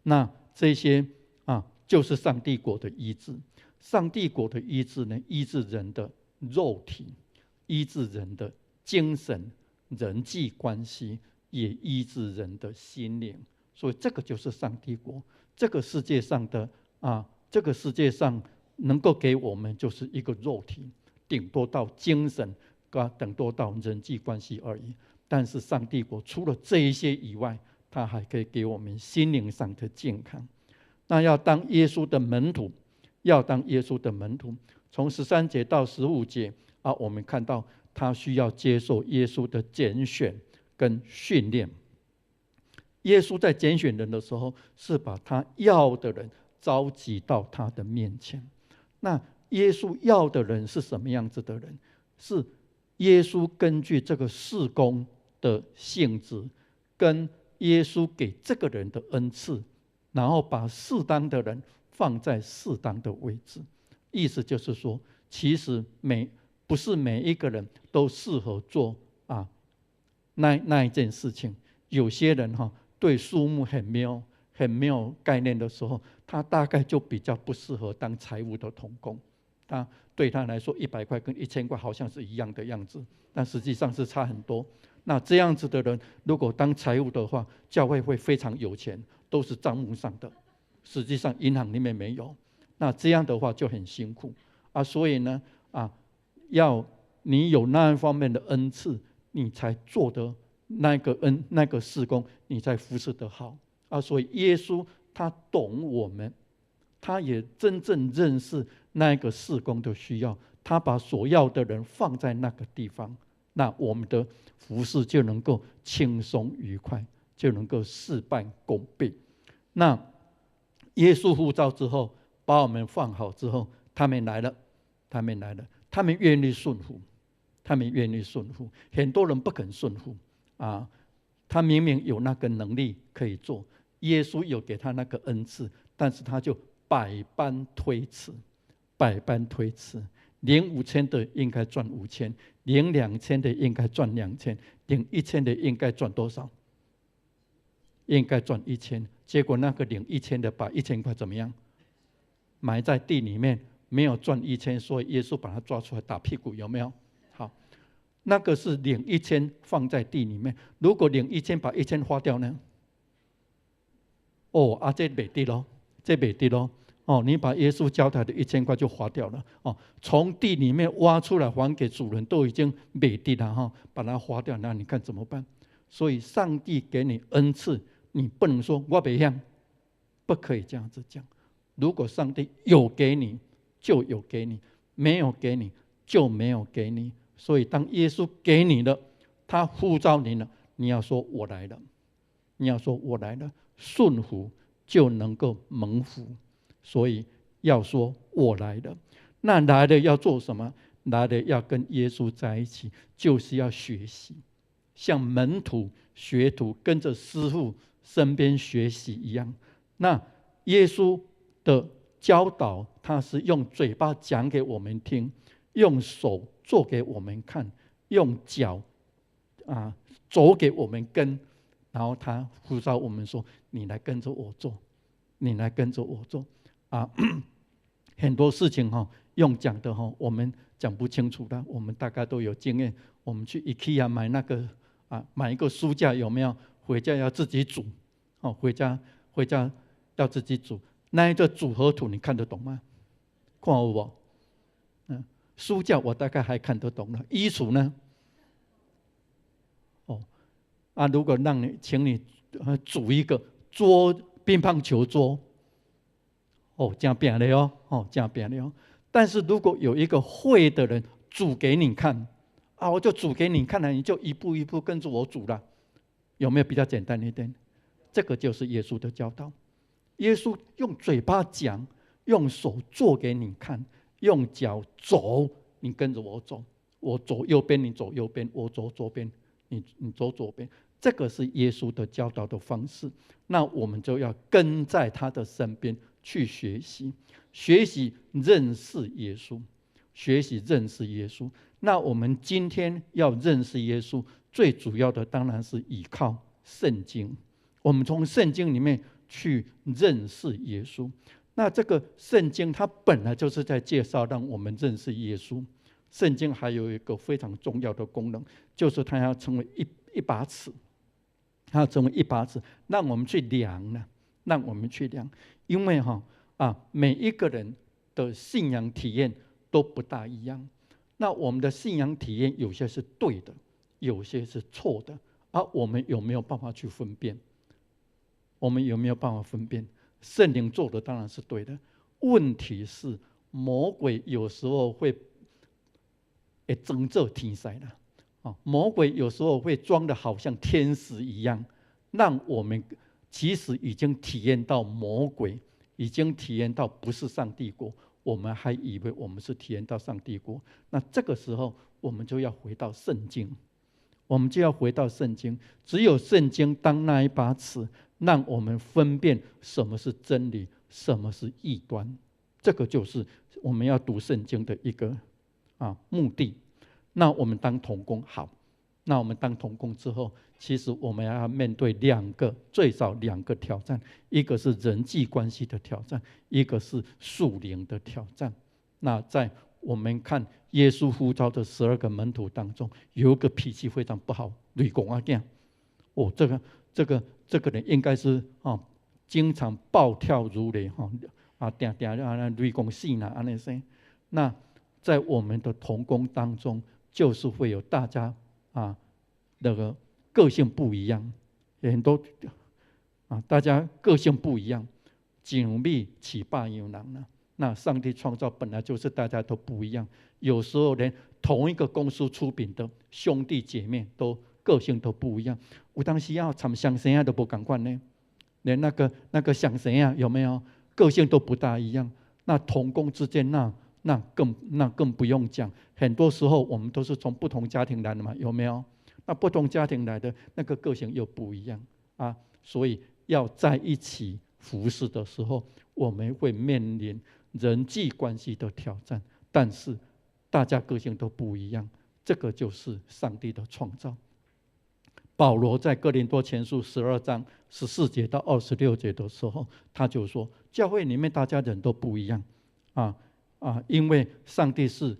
那这些就是上帝国的医治。上帝国的医治呢，医治人的肉体，医治人的精神人际关系，也医治人的心灵。所以这个就是上帝国。这个世界上能够给我们就是一个肉体，顶多到精神，顶多到人际关系而已。但是上帝国除了这一些以外，它还可以给我们心灵上的健康。那要当耶稣的门徒，从13节到15节我们看到他需要接受耶稣的拣选跟训练。耶稣在拣选人的时候，是把他要的人召集到他的面前。那耶稣要的人是什么样子的人？是耶稣根据这个事工的性质，跟耶稣给这个人的恩赐，然后把适当的人放在适当的位置。意思就是说，其实不是每一个人都适合做那一件事情。有些人对数目很没有概念的时候，他大概就比较不适合当财务的同工。对他来说，100块跟1000块好像是一样的样子，但实际上是差很多。那这样子的人，如果当财务的话，教会会非常有钱，都是账目上的，实际上银行里面没有。那这样的话就很辛苦所以呢要你有那一方面的恩赐，你才做得那个事工，你才服侍得好所以耶稣他懂我们，他也真正认识那个事工的需要，他把所要的人放在那个地方，那我们的服事就能够轻松愉快，就能够事半功倍。那耶稣呼召之后，把我们放好之后，他们来了，他们愿意顺服，很多人不肯顺服他明明有那个能力可以做，耶稣有给他那个恩赐，但是他就百般推辞。领5000的应该赚5000，领2000的应该赚2000，领1000的应该赚多少？应该赚1000。结果那个领1000的把1000块怎么样？埋在地里面，没有赚1000，所以耶稣把他抓出来打屁股，有没有？好，那个是领1000放在地里面。如果领1000把1000花掉呢？这没地咯。你把耶稣交代的1000块就花掉了从地里面挖出来还给主人，都已经没地了把它花掉，那你看怎么办？所以上帝给你恩赐，你不能说我不要，不可以这样子讲。如果上帝有给你，就有给你；没有给你，就没有给你。所以当耶稣给你了，他呼召你了，你要说我来了，顺服就能够蒙福。所以要说我来了。那来了要做什么？来了要跟耶稣在一起，就是要学习，像门徒学徒跟着师父身边学习一样。那耶稣的教导，他是用嘴巴讲给我们听，用手做给我们看，用脚走给我们跟，然后他呼召我们说：“你来跟着我做，你来跟着我做。”很多事情用讲的我们讲不清楚的，我们大概都有经验。我们去 IKEA 买一个书架，有没有？回家要自己煮，回家要自己煮。那一个组合图你看得懂吗？看有无？书架我大概还看得懂了，衣橱呢？如果请你组一个乒乓球桌，这样变了这样变了。但是如果有一个会的人煮给你看，我就煮给你看了，你就一步一步跟着我煮了，有没有比较简单一点？这个就是耶稣的教导。耶稣用嘴巴讲，用手做给你看，用脚走，你跟着我走，我走右边你走右边，我走左边你走左边。这个是耶稣的教导的方式。那我们就要跟在他的身边去学习认识耶稣，学习认识耶稣。那我们今天要认识耶稣，最主要的当然是依靠圣经。我们从圣经里面去认识耶稣。那这个圣经它本来就是在介绍让我们认识耶稣。圣经还有一个非常重要的功能，就是它要成为一把尺，它要成为一把尺，让我们去量呢，让我们去量。因为每一个人的信仰体验都不大一样。那我们的信仰体验有些是对的，有些是错的，我们有没有办法去分辨？我们有没有办法分辨？圣灵做的当然是对的，问题是魔鬼有时候会装作天使啦，魔鬼有时候会装的好像天使一样，让我们其实已经体验到魔鬼，已经体验到不是上帝国，我们还以为我们是体验到上帝国。那这个时候我们就要回到圣经，我们就要回到圣经。只有圣经当那一把尺，让我们分辨什么是真理，什么是异端。这个就是我们要读圣经的一个目的。那我们当同工好，那我们当同工之后，其实我们要面对最少两个挑战，一个是人际关系的挑战，一个是属灵的挑战。那在我们看耶稣呼召的12个门徒当中，有一个脾气非常不好，雷公阿囝，这个人应该是经常暴跳如雷定雷公死啦安尼说。那在我们的同工当中，就是会有大家那个个性不一样，很多大家个性不一样，景密起霸有人了。那上帝创造本来就是大家都不一样，有时候连同一个公司出品的兄弟姐妹都个性都不一样，有当时要参相生都不同款呢，连那个相生有没有个性都不大一样。那同工之间那更不用讲，很多时候我们都是从不同家庭来的嘛，有没有？那不同家庭来的那个个性又不一样所以要在一起服侍的时候，我们会面临人际关系的挑战，但是大家个性都不一样，这个就是上帝的创造。保罗在哥林多前书12章14节到26节的时候，他就说教会里面大家人都不一样因为上帝是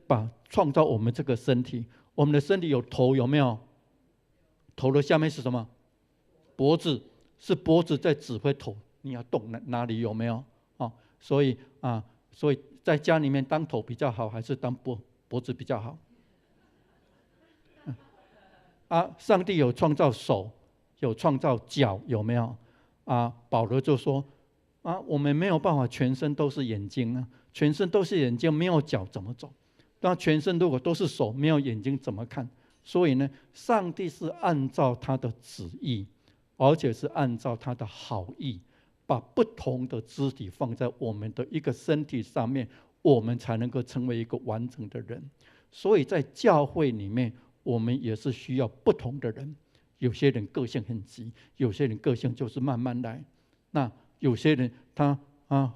把创造我们这个身体，我们的身体有头，有没有？头的下面是什么？脖子，是脖子在指挥头，你要动哪里，有没有？所以在家里面当头比较好，还是当脖子比较好？上帝有创造手，有创造脚，有没有？保罗就说我们没有办法全身都是眼睛全身都是眼睛，没有脚怎么走？那全身如果都是手，没有眼睛怎么看？所以呢，上帝是按照他的旨意，而且是按照他的好意，把不同的肢体放在我们的一个身体上面，我们才能够成为一个完整的人。所以在教会里面，我们也是需要不同的人。有些人个性很急，有些人个性就是慢慢来。那有些人他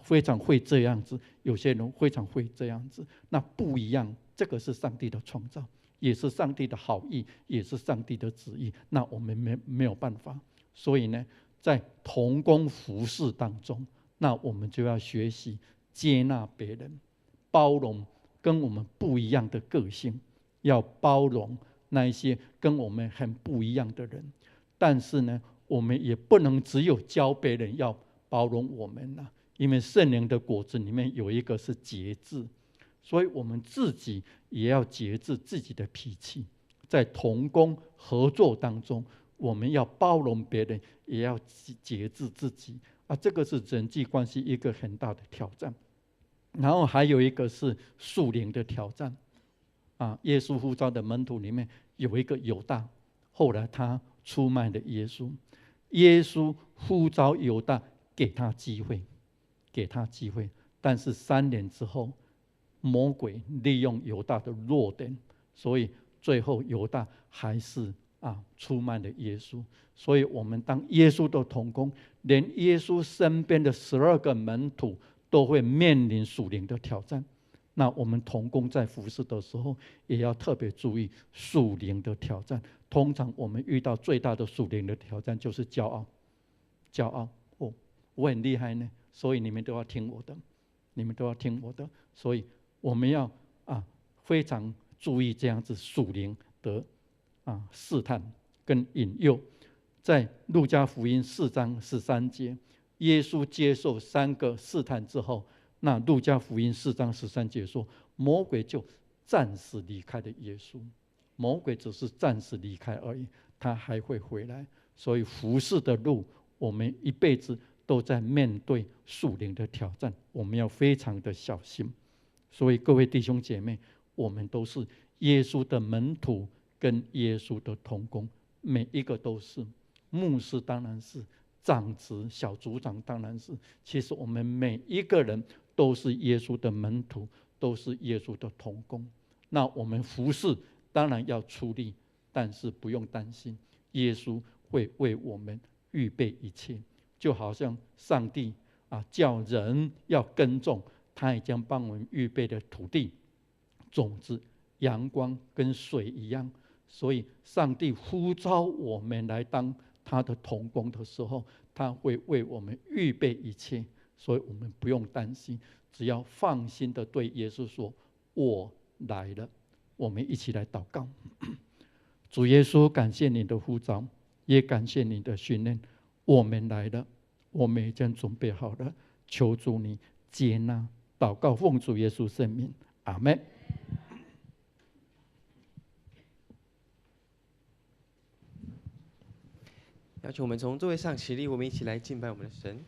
非常会这样子，有些人非常会这样子，那不一样。这个是上帝的创造，也是上帝的好意，也是上帝的旨意。那我们没有办法，所以呢，在同工服事当中，那我们就要学习接纳别人，包容跟我们不一样的个性，要包容那一些跟我们很不一样的人。但是呢，我们也不能只有教别人要包容我们啦，因为圣灵的果子里面有一个是节制，所以我们自己也要节制自己的脾气。在同工合作当中，我们要包容别人，也要节制自己这个是人际关系一个很大的挑战。然后还有一个是属灵的挑战耶稣呼召的门徒里面有一个犹大，后来他出卖了耶稣。耶稣呼召犹大，给他机会，但是3年之后，魔鬼利用犹大的弱点，所以最后犹大还是出卖了耶稣。所以我们当耶稣的同工，连耶稣身边的12个门徒都会面临属灵的挑战。那我们同工在服事的时候，也要特别注意属灵的挑战。通常我们遇到最大的属灵的挑战就是骄傲。我很厉害呢，所以你们都要听我的，所以我们要非常注意这样子属灵的试探跟引诱。在路加福音4章13节，耶稣接受3个试探之后，那路加福音4章13节说，魔鬼就暂时离开了耶稣。魔鬼只是暂时离开而已，他还会回来。所以服事的路，我们一辈子都在面对属灵的挑战，我们要非常的小心。所以各位弟兄姐妹，我们都是耶稣的门徒跟耶稣的同工，每一个都是。牧师当然是，长子小组长当然是，其实我们每一个人都是耶稣的门徒，都是耶稣的同工。那我们服事当然要出力，但是不用担心，耶稣会为我们预备一切。就好像上帝叫人要耕种，他已经帮我们预备的土地、种子、阳光跟水一样。所以上帝呼召我们来当他的同工的时候，他会为我们预备一切，所以我们不用担心，只要放心的对耶稣说，我来了。我们一起来祷告。主耶稣，感谢你的呼召，也感谢你的训练，我们来了，我们已经准备好了，求主你接纳祷告，奉主耶稣圣名，阿们。要求我们从座位上起立，我们一起来敬拜我们的神。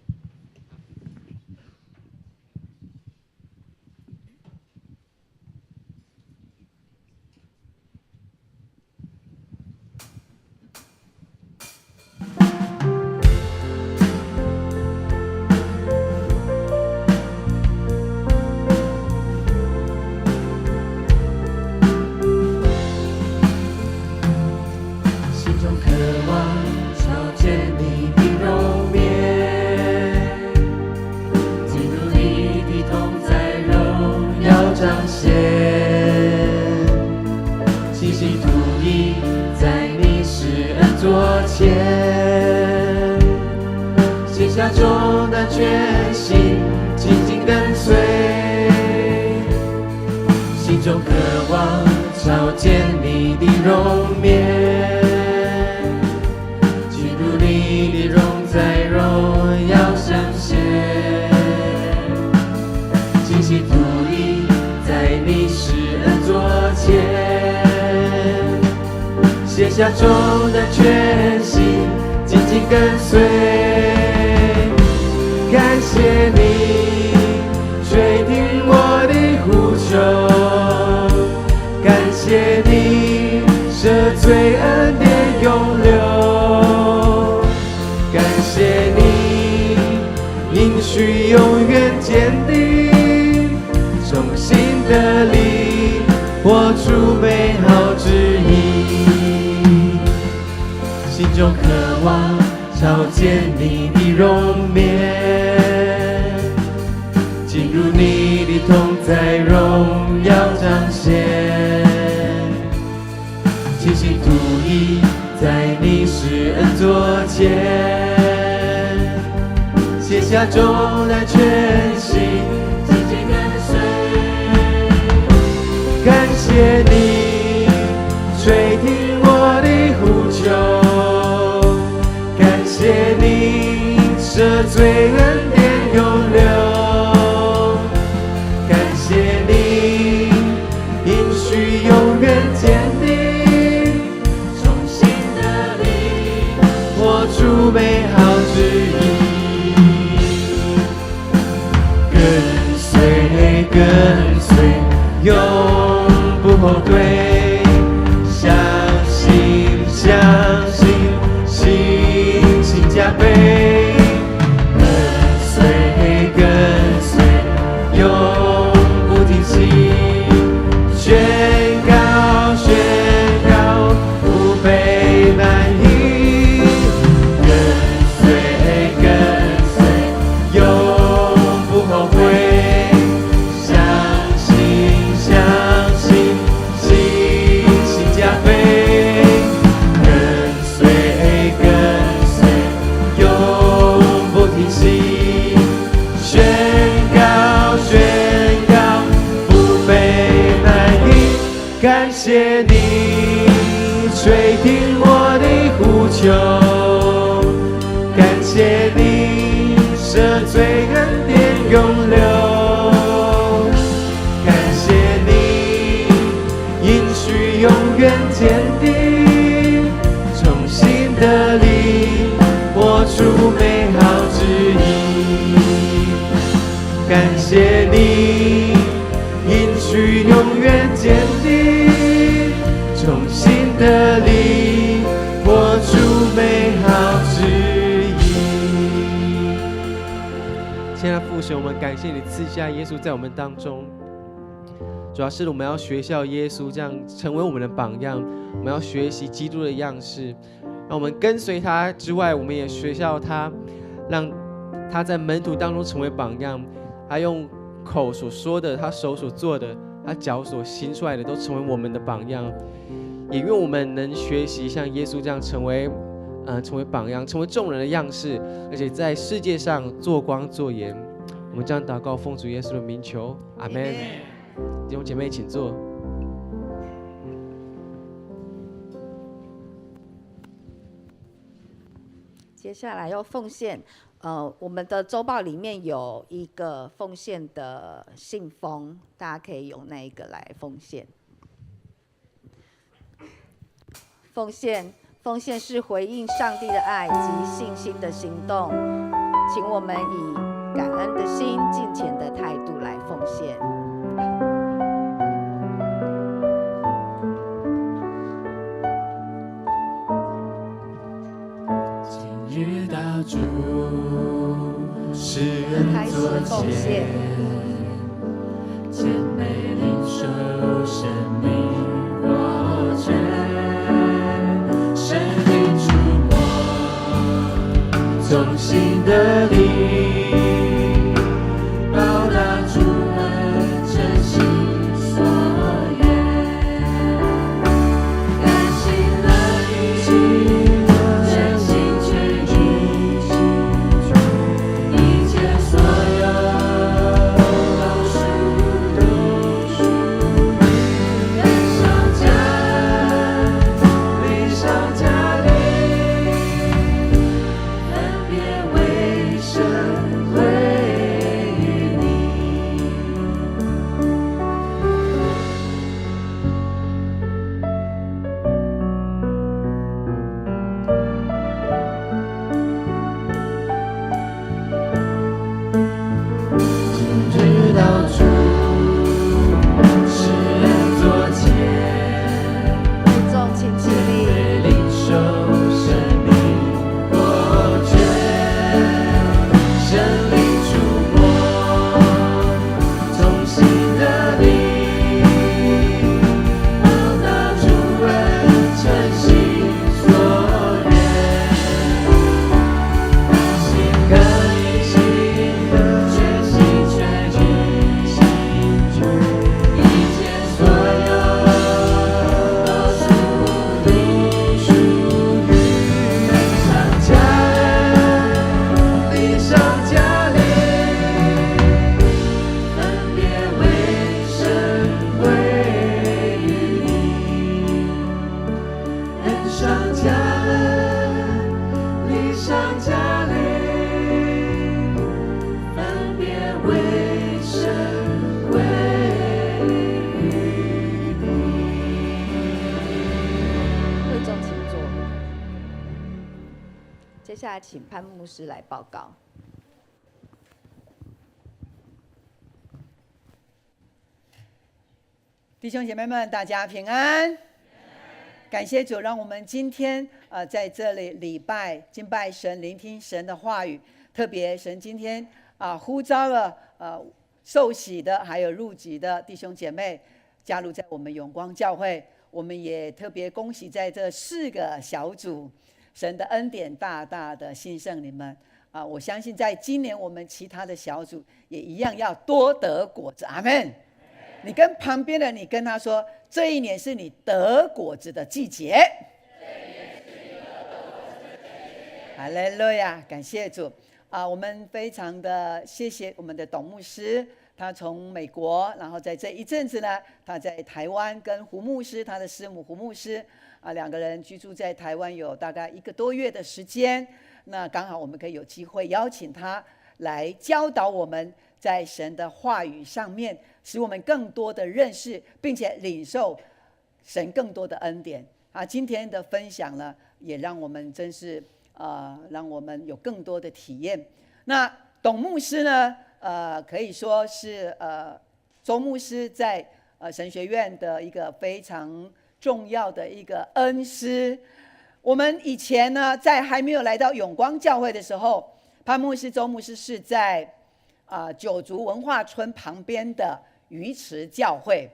朝见你的容面，进入你的同在，荣耀彰显，倾心吐意在你施恩座前，卸下重担，全心紧紧跟随。感谢你垂听我的呼求，感谢你赦罪恩典永留，感谢你应许永远坚定，重新的力活出美好旨意。跟随，跟随，永不后退，相信，相信，信心加倍。跟随，跟随，永不停息，宣告，宣告，不被满意。跟随，跟随，永不后悔，相信，相信，信心加倍。跟随，跟随，永不停息，宣告，宣告，不被难以。感谢你垂听我的呼求，感谢你赦罪恩典永留，感谢你应许永远坚定，重新的力活出美好旨意。感谢你应许永远坚定，重新的力活出美好旨意。亲爱的父神，我们感谢你赐下耶稣在我们当中。主要是我们要学效耶稣，这样成为我们的榜样。我们要学习基督的样式，让我们跟随他之外，我们也学效他，让他在门徒当中成为榜样。他用口所说的，他手所做的，他脚所行出来的，都成为我们的榜样。也愿我们能学习像耶稣这样成为榜样，成为众人的样式，而且在世界上做光做盐。我们将祷告奉主耶稣的名求，阿们。弟兄姐妹，请坐。接下来要奉献，我们的周报里面有一个奉献的信封，大家可以用那一个来奉献。奉献是回应上帝的爱及信心的行动，请我们以感恩的心、敬虔的态度来奉献。日到主施恩座前，谦卑领受生命活泉，生命触摸从心的力，报答主恩真心所愿，甘心乐意。分别为圣。下请潘牧师来报告。弟兄姐妹们，大家平安。感谢主，让我们今天在这里礼拜敬拜神，聆听神的话语。特别神今天呼召了受洗的还有入籍的弟兄姐妹加入在我们永光教会。我们也特别恭喜在这4个小组，神的恩典大大的兴盛你们我相信在今年我们其他的小组也一样要多得果子。阿们。你跟旁边的你跟他说，这一年是你得果子的季节。哈利路亚，感谢主我们非常的谢谢我们的董牧师，他从美国，然后在这一阵子呢，他在台湾跟胡牧师，他的师母胡牧师2个人居住在台湾有大概1个多月的时间。那刚好我们可以有机会邀请他来教导我们在神的话语上面，使我们更多的认识，并且领受神更多的恩典今天的分享呢，也让我们真是让我们有更多的体验。那董牧师呢可以说是周牧师在神学院的一个非常重要的一个恩师。我们以前呢在还没有来到永光教会的时候，潘牧师周牧师是在九族文化村旁边的鱼池教会。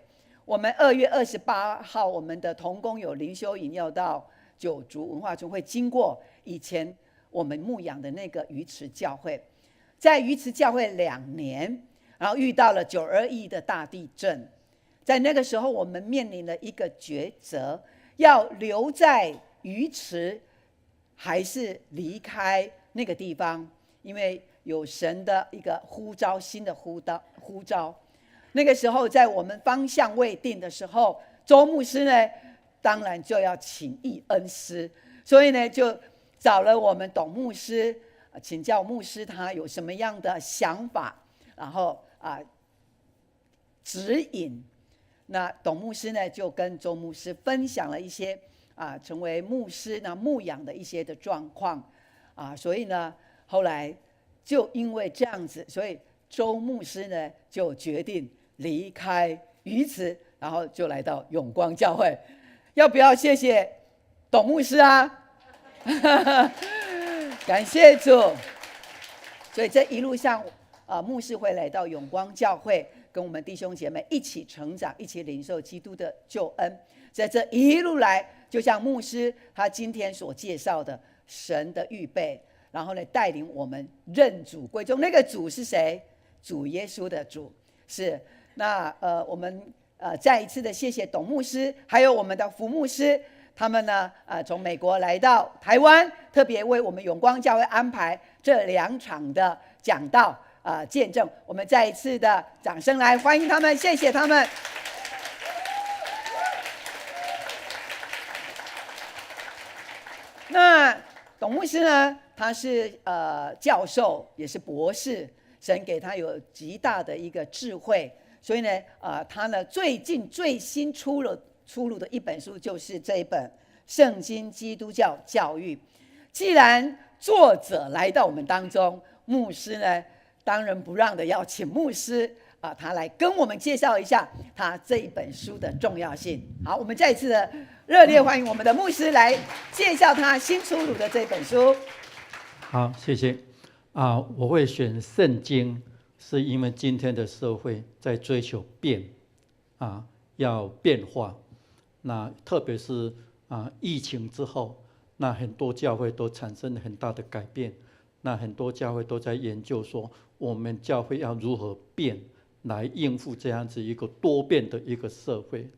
我们2月28号我们的同工有灵修营要到九族文化村，会经过以前我们牧养的那个鱼池教会。在鱼池教会2年，然后遇到了921的大地震。在那个时候我们面临了一个抉择，要留在鱼池还是离开那个地方，因为有神的一个呼召，新的呼召。那个时候在我们方向未定的时候，周牧师呢当然就要请益恩师，所以呢就找了我们董牧师请教牧师他有什么样的想法，然后指引。那董牧师呢就跟周牧师分享了一些成为牧师牧养的一些的状况所以呢后来就因为这样子，所以周牧师呢就决定离开鱼池，然后就来到永光教会。要不要谢谢董牧师感谢主。所以这一路上牧师会来到永光教会，跟我们弟兄姐妹一起成长，一起领受基督的救恩。在这一路来，就像牧师他今天所介绍的神的预备，然后呢带领我们认主归宗。那个主是谁？主耶稣的主。是那我们再一次的谢谢董牧师，还有我们的福牧师，他们呢从美国来到台湾，特别为我们永光教会安排这2场的讲道见证。我们再一次的掌声来欢迎他们，谢谢他们。那董牧师呢，他是教授，也是博士，神给他有极大的一个智慧，所以呢他呢最近最新出炉的一本书就是这一本《圣经基督教教育》。既然作者来到我们当中，牧师呢当仁不让的要请牧师他来跟我们介绍一下他这一本书的重要性。好，我们再一次的热烈欢迎我们的牧师来介绍他新出炉的这本书。好，谢谢我会选圣经，是因为今天的社会在追求变要变化。那特别是疫情之后，那很多教会都产生了很大的改变。那很多教会都在研究说，我们教会要如何变来应付这样子一个多变的一个社会。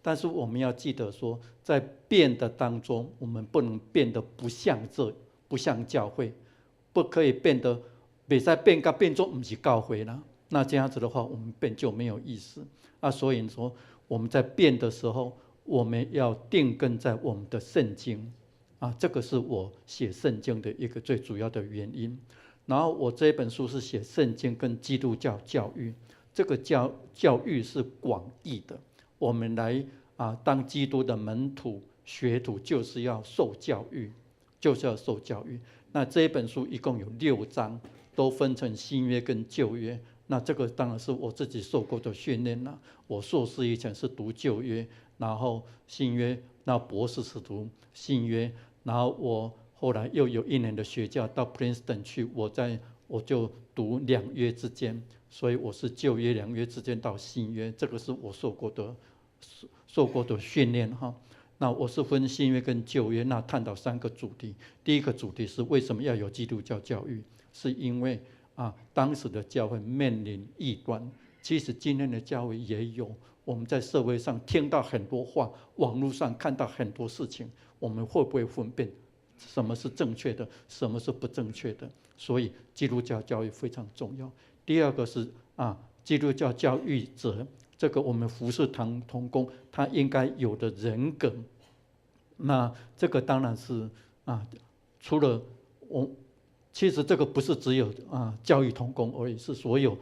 但是我们要记得说，在变的当中，我们不能变得不像教会，不可以变得不再变到变作不是教会啦。那这样子的话，我们变就没有意思所以说我们在变的时候，我们要定根在我们的圣经这个是我写圣经的一个最主要的原因。然后我这本书是写圣经跟基督教教育，这个教育是广义的，我们来当基督的门徒学徒，就是要受教育，那这一本书一共有6章，都分成新约跟旧约。那这个当然是我自己受过的训练了。我硕士以前是读旧约，然后新约，那博士是读新约，然后我后来又有1年的学假到 Princeton 去，我就读2约之间，所以我是旧约2约之间到新约，这个是我受过的训练哈。那我是分新约跟旧约，那探讨3个主题。第一个主题是为什么要有基督教教育，是因为当时的教会面临异端，其实今天的教会也有。我们在社会上听到很多话，网络上看到很多事情，我们会不会分辨什么是正确的，什么是不正确的？所以基督教教育非常重要。第二个是基督教教育者，这个我们服侍同工他应该有的人格。那这个当然是除了其实这个不是只有教育同工而已，是所有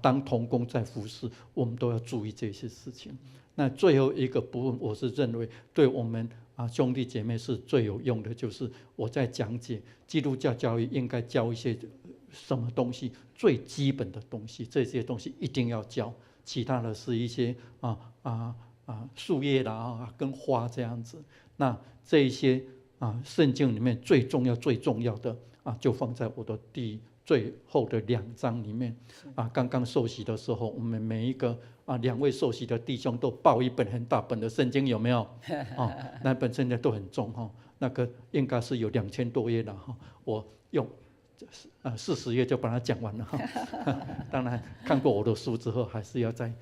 当同工在服侍，我们都要注意这些事情。那最后一个部分，我是认为对我们兄弟姐妹是最有用的，就是我在讲解基督教教育应该教一些什么东西，最基本的东西，这些东西一定要教，其他的是一些树叶啦跟花这样子。那这一些圣经里面最重要的就放在我的最后的2章里面。刚刚受洗的时候，我们每一个2位受洗的弟兄都抱一本很大本的圣经，有没有？那本圣经都很重那个应该是有2000多页了我用40页就把它讲完了当然看过我的书之后，还是要再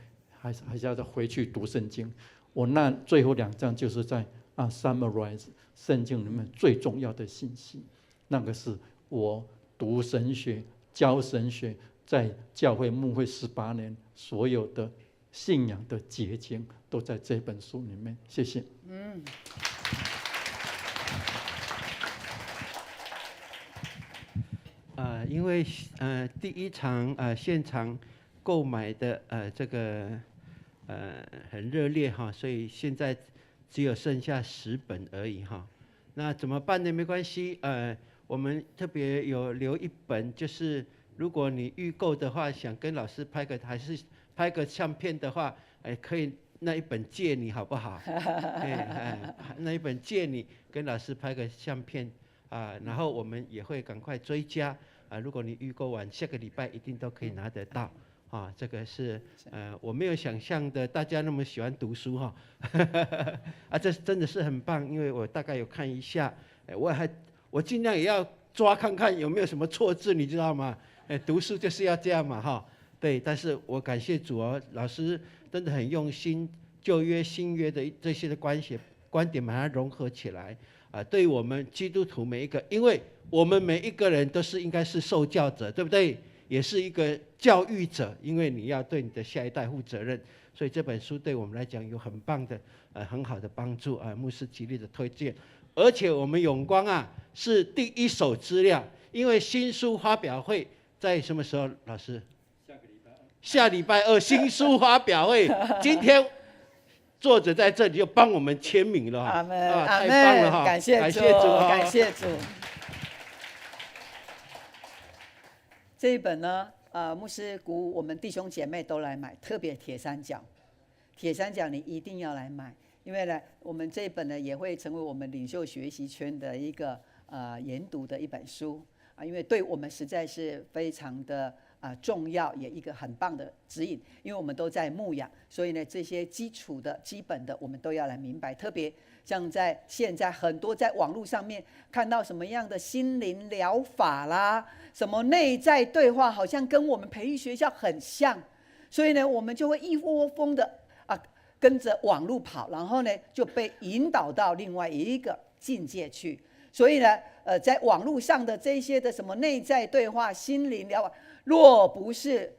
回去读圣经。我那最后2章就是在summarize 圣经里面最重要的信息，那个是我读神学、教神学，在教会牧会18年，所有的信仰的结晶都在这本书里面。谢谢。因为第一场现场购买的这个很热烈所以现在只有剩下10本而已那怎么办呢？没关系，我们特别有留1本，就是如果你预购的话，想跟老师还是拍个相片的话，可以那1本借你好不好？那1本借你，跟老师拍个相片然后我们也会赶快追加如果你预购完，下个礼拜一定都可以拿得到这个是我没有想象的大家那么喜欢读书这真的是很棒，因为我大概有看一下，我尽量也要抓看看有没有什么错字，你知道吗？读书就是要这样嘛对，但是我感谢主老师真的很用心，旧约新约的这些的观点把它融合起来对于我们基督徒每一个，因为我们每一个人都是应该是受教者，对不对？也是一个教育者，因为你要对你的下一代负责任，所以这本书对我们来讲有很棒的很好的帮助牧师极力的推荐。而且我们永光是第一手资料，因为新书发表会在什么时候？老师，下礼拜二新书发表会，今天作者在这里就帮我们签名了阿们太棒了感谢主，感谢主。这一本呢，牧师鼓舞我们弟兄姐妹都来买，特别铁三角你一定要来买，因为呢，我们这一本呢也会成为我们领袖学习圈的一个研读的一本书因为对我们实在是非常的重要，也一个很棒的指引，因为我们都在牧养，所以呢，这些基础的基本的我们都要来明白，特别像在现在很多在网络上面看到什么样的心灵疗法啦，什么内在对话，好像跟我们培育学校很像，所以呢，我们就会一窝蜂的跟着网络跑，然后呢就被引导到另外一个境界去。所以呢，在网络上的这些的什么内在对话、心灵疗法，若不是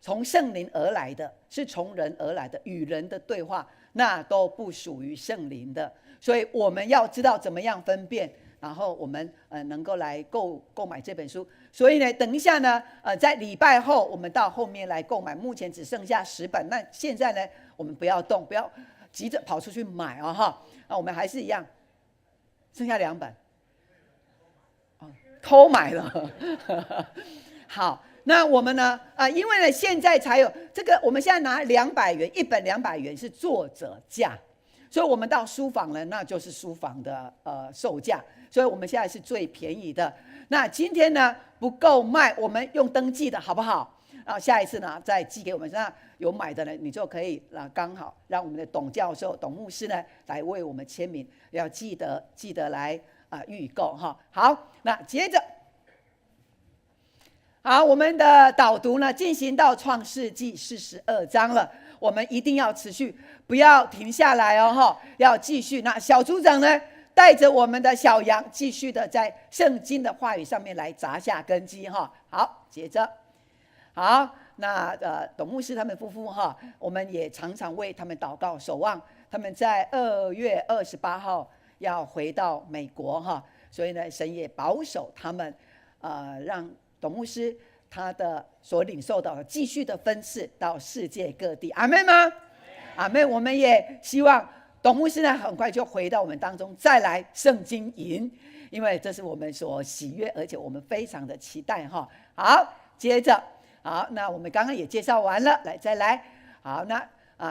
从圣灵而来的，是从人而来的，与人的对话，那都不属于圣灵的。所以我们要知道怎么样分辨，然后我们能够来购买这本书。所以呢，等一下呢，在礼拜后我们到后面来购买，目前只剩下10本。那现在呢，我们不要动，不要急着跑出去买我们还是一样，剩下2本。偷买了。好，那我们呢？因为呢现在才有这个，我们现在拿200元，一本200元是作者价，所以我们到书房呢，那就是书房的售价，所以我们现在是最便宜的。那今天呢不够卖，我们用登记的好不好？下一次呢再寄给我们。那有买的呢，你就可以刚好让我们的董教授、董牧师呢来为我们签名，要记得来预购哈。好，那接着，好，我们的导读呢进行到创世纪42章了，我们一定要持续，不要停下来哦哈，要继续。那小组长呢带着我们的小羊，继续的在圣经的话语上面来扎下根基哈。好，接着，好。那董牧师他们夫妇哈，我们也常常为他们祷告守望。他们在2月28号要回到美国哈，所以呢，神也保守他们，让董牧师他的所领受到的继续的分赐到世界各地。阿们吗？阿们。我们也希望董牧师呢很快就回到我们当中，再来圣经营，因为这是我们所喜悦，而且我们非常的期待哈。好，接着。好，那我们刚刚也介绍完了，再来。好，那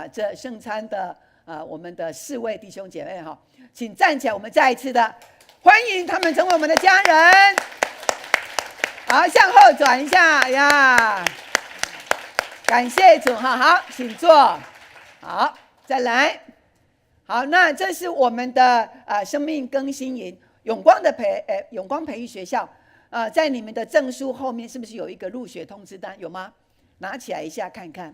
这圣餐的我们的4位弟兄姐妹哈，请站起来，我们再一次的欢迎他们成为我们的家人。好，向后转一下呀，感谢主哈。好，请坐。好，再来。好，那这是我们的生命更新营永光培育学校。在你们的证书后面是不是有一个入学通知单？有吗？拿起来一下看看。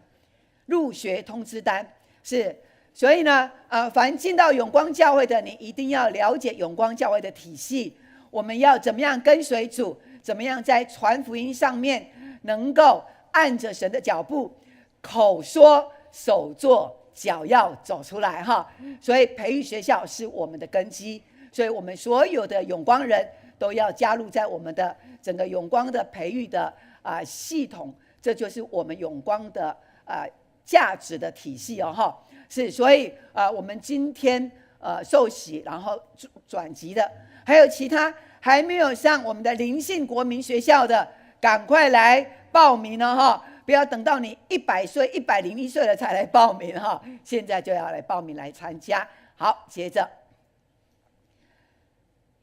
入学通知单是，所以呢，凡进到永光教会的，你一定要了解永光教会的体系。我们要怎么样跟随主？怎么样在传福音上面能够按着神的脚步，口说手做，脚要走出来哈。所以培育学校是我们的根基，所以我们所有的永光人都要加入在我们的整个永光的培育的系统，这就是我们永光的价值的体系哦哈。是，所以我们今天受洗然后转籍的，还有其他还没有上我们的灵性国民学校的，赶快来报名了哈！不要等到你100岁、101岁了才来报名哈，现在就要来报名来参加。好，接着。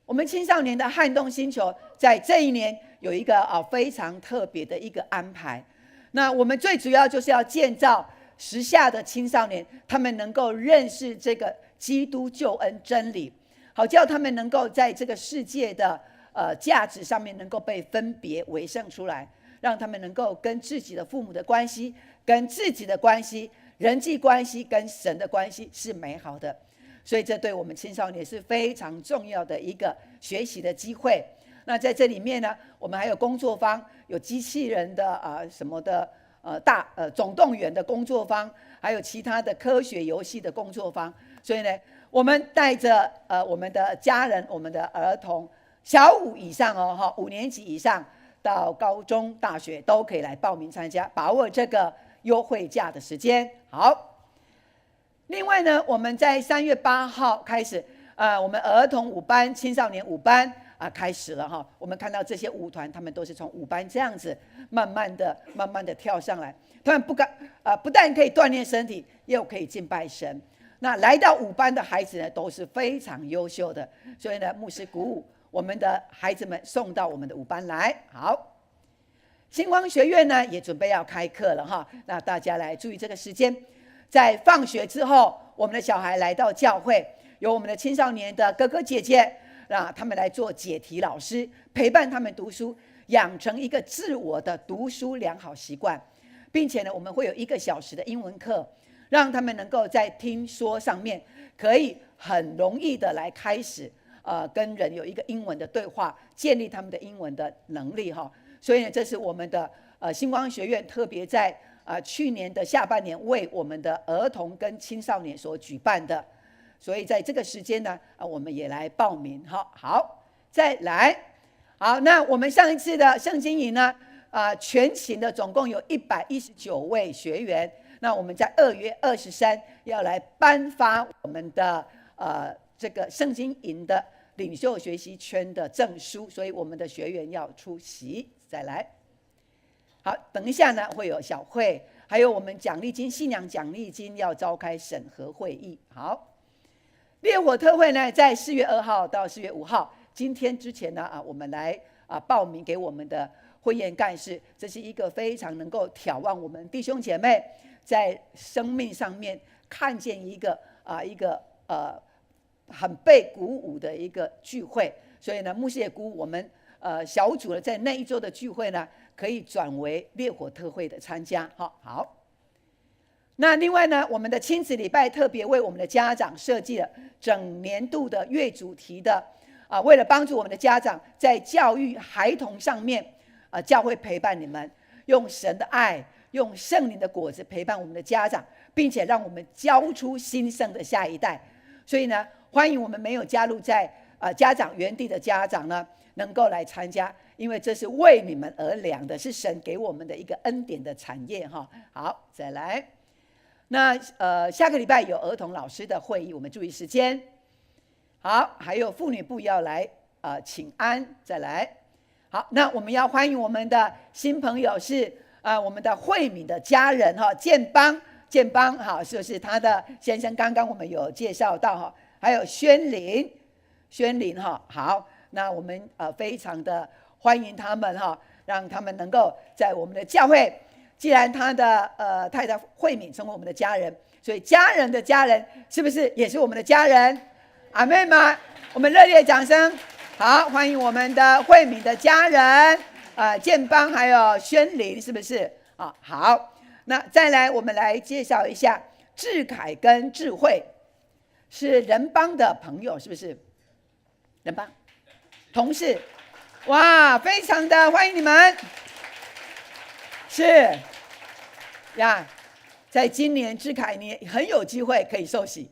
我们青少年的撼动星球在这一年有一个非常特别的一个安排。那我们最主要就是要建造时下的青少年，他们能够认识这个基督救恩真理，好叫他们能够在这个世界的价值上面能够被分别为圣出来，让他们能够跟自己的父母的关系、跟自己的关系、人际关系、跟神的关系是美好的。所以这对我们青少年是非常重要的一个学习的机会。那在这里面呢，我们还有工作坊，有机器人的什么的总动员的工作坊，还有其他的科学游戏的工作坊。所以呢，我们带着我们的家人、我们的儿童，小5以上哦哈，5年级以上到高中、大学都可以来报名参加，把握这个优惠价的时间。好。另外呢，我们在3月8号开始，我们儿童5班、青少年5班开始了哈。我们看到这些舞团，他们都是从5班这样子慢慢的跳上来。他们不但可以锻炼身体，又可以敬拜神。那来到5班的孩子呢，都是非常优秀的。所以呢，牧师鼓舞我们的孩子们送到我们的5班来。好，星光学院呢也准备要开课了哈。那大家来注意这个时间。在放学之后，我们的小孩来到教会，有我们的青少年的哥哥姐姐，让他们来做解题老师，陪伴他们读书，养成一个自我的读书良好习惯，并且呢，我们会有1个小时的英文课，让他们能够在听说上面可以很容易的来开始跟人有一个英文的对话，建立他们的英文的能力哈。所以呢，这是我们的星光学院特别在去年的下半年为我们的儿童跟青少年所举办的，所以在这个时间呢，我们也来报名哈。好，再来，好，那我们上一次的圣经营呢，全勤的总共有119位学员。那我们在2月23要来颁发我们的这个圣经营的领袖学习圈的证书，所以我们的学员要出席。再来，好，等一下呢会有小会，还有我们奖励金、信仰奖励金要召开审核会议。好，烈火特会呢在4月2号到4月5号，今天之前呢我们来报名给我们的会员干事，这是一个非常能够挑望我们弟兄姐妹在生命上面看见一个很被鼓舞的一个聚会。所以呢，牧师也鼓舞我们小组呢在那一周的聚会呢，可以转为烈火特会的参加。好。那另外呢，我们的亲子礼拜特别为我们的家长设计了整年度的月主题的为了帮助我们的家长在教育孩童上面教会陪伴你们，用神的爱，用圣灵的果子陪伴我们的家长，并且让我们教出新生的下一代。所以呢，欢迎我们没有加入在家长园地的家长呢，能够来参加，因为这是为你们而量的，是神给我们的一个恩典的产业哈。好，再来。那下个礼拜有儿童老师的会议，我们注意时间。好，还有妇女部要来请安。再来，好，那我们要欢迎我们的新朋友是我们的慧敏的家人哈，建邦好，就是他的先生，刚刚我们有介绍到哈，还有宣林哈，好，那我们非常的欢迎他们哈，让他们能够在我们的教会。既然他的太太慧敏成为我们的家人，所以家人的家人是不是也是我们的家人？阿们吗？我们热烈掌声，好，欢迎我们的慧敏的家人，建邦还有宣林，是不是？好，那再来我们来介绍一下志凯跟智慧，是人邦的朋友，是不是？人邦同事，哇，非常的欢迎你们，是。呀，在今年志凯你很有机会可以受洗，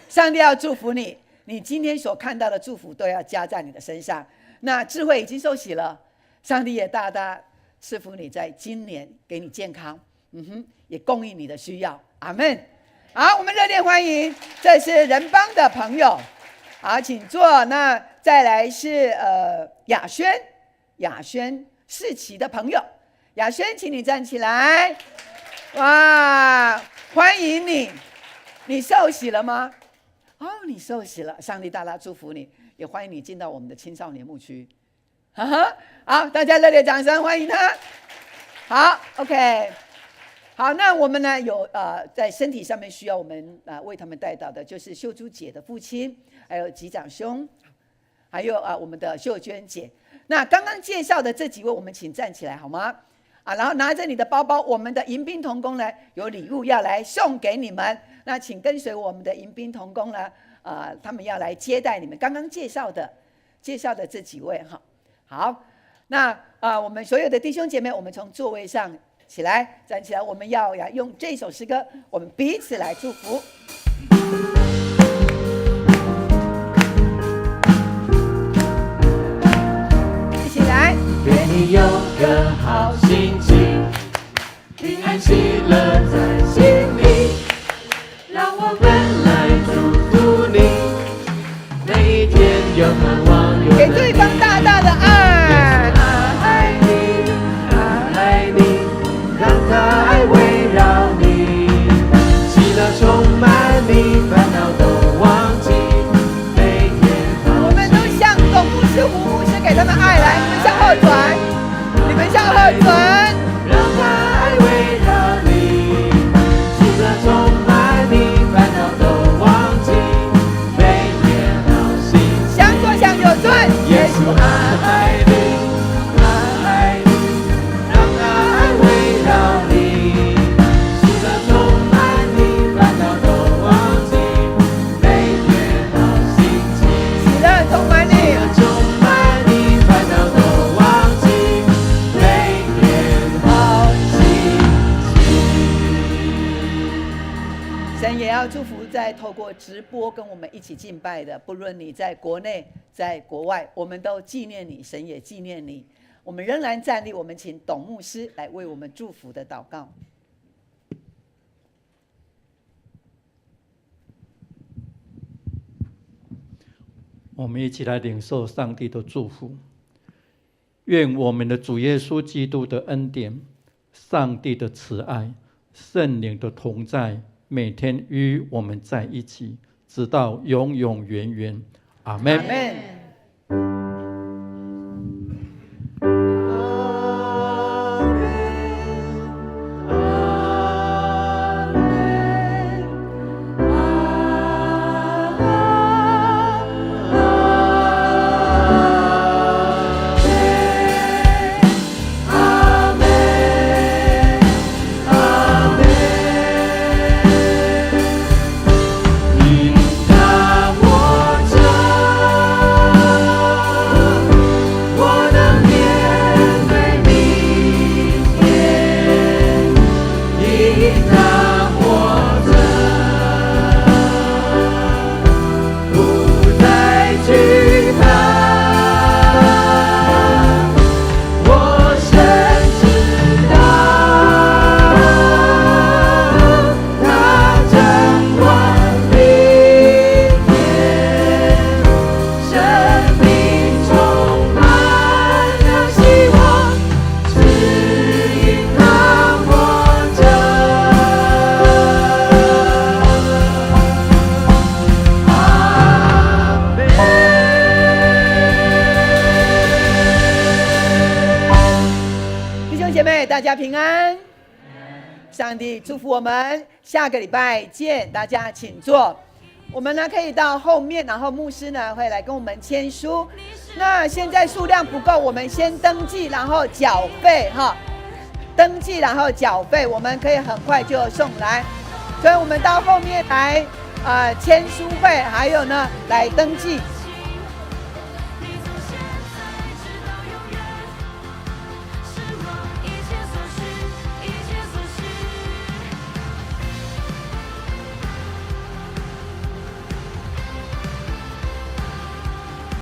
上帝要祝福你，你今天所看到的祝福都要加在你的身上。那智慧已经受洗了，上帝也大大赐福你，在今年给你健康，也供应你的需要。阿们。好，我们热烈欢迎，这是人邦的朋友，好，请坐。那再来是雅轩世奇的朋友。雅轩，请你站起来。哇，欢迎你！你受洗了吗？你受洗了，上帝大大祝福你，也欢迎你进到我们的青少年牧区。好，大家热烈掌声欢迎他。好 ，OK， 好，那我们呢有在身体上面需要我们为他们带到的，就是秀珠姐的父亲，还有吉长兄，还有我们的秀娟姐。那刚刚介绍的这几位，我们请站起来好吗？然后拿着你的包包，我们的迎宾同工呢有礼物要来送给你们，那请跟随我们的迎宾同工呢，他们要来接待你们。刚刚介绍的这几位哈，好，那我们所有的弟兄姐妹，我们从座位上起来，站起来，我们要用这首诗歌，我们彼此来祝福。一起来。愿你有个好心情，平安喜乐在心里，让我们来祝福你，每一天有盼望，有给对方大大的爱，爱你，爱你，让他爱围绕你，喜乐充满你，烦恼都忘记，每天好。我们都向总牧师、胡牧师给他们爱来，你们向后转，你们向后转，让他爱围绕你，喜乐充满你，烦恼都忘记，每天好心情。向左向右转，耶稣爱你，爱你，让他爱围绕你，喜乐充满你，烦恼都忘记，每天好心情。喜乐充满你。喜乐充满你，烦恼都忘记，每天好心情。神也要祝福在透过直播跟我们一起敬拜的，不论你在国内在国外，我们都纪念你，神也纪念你。我们仍然站立，我们请董牧师来为我们祝福的祷告。我我们一起来领受上帝的祝福。愿我们的主耶稣基督的恩典、上帝的慈爱、圣灵的同在，每天与我们在一起，直到永永远远。阿们。阿们。大家平安，上帝祝福我们，下个礼拜见，大家请坐。我们呢可以到后面，然后牧师呢会来跟我们签书。那现在数量不够，我们先登记，然后缴费哈。登记然后缴费，我们可以很快就送来。所以我们到后面来签书会，还有呢来登记。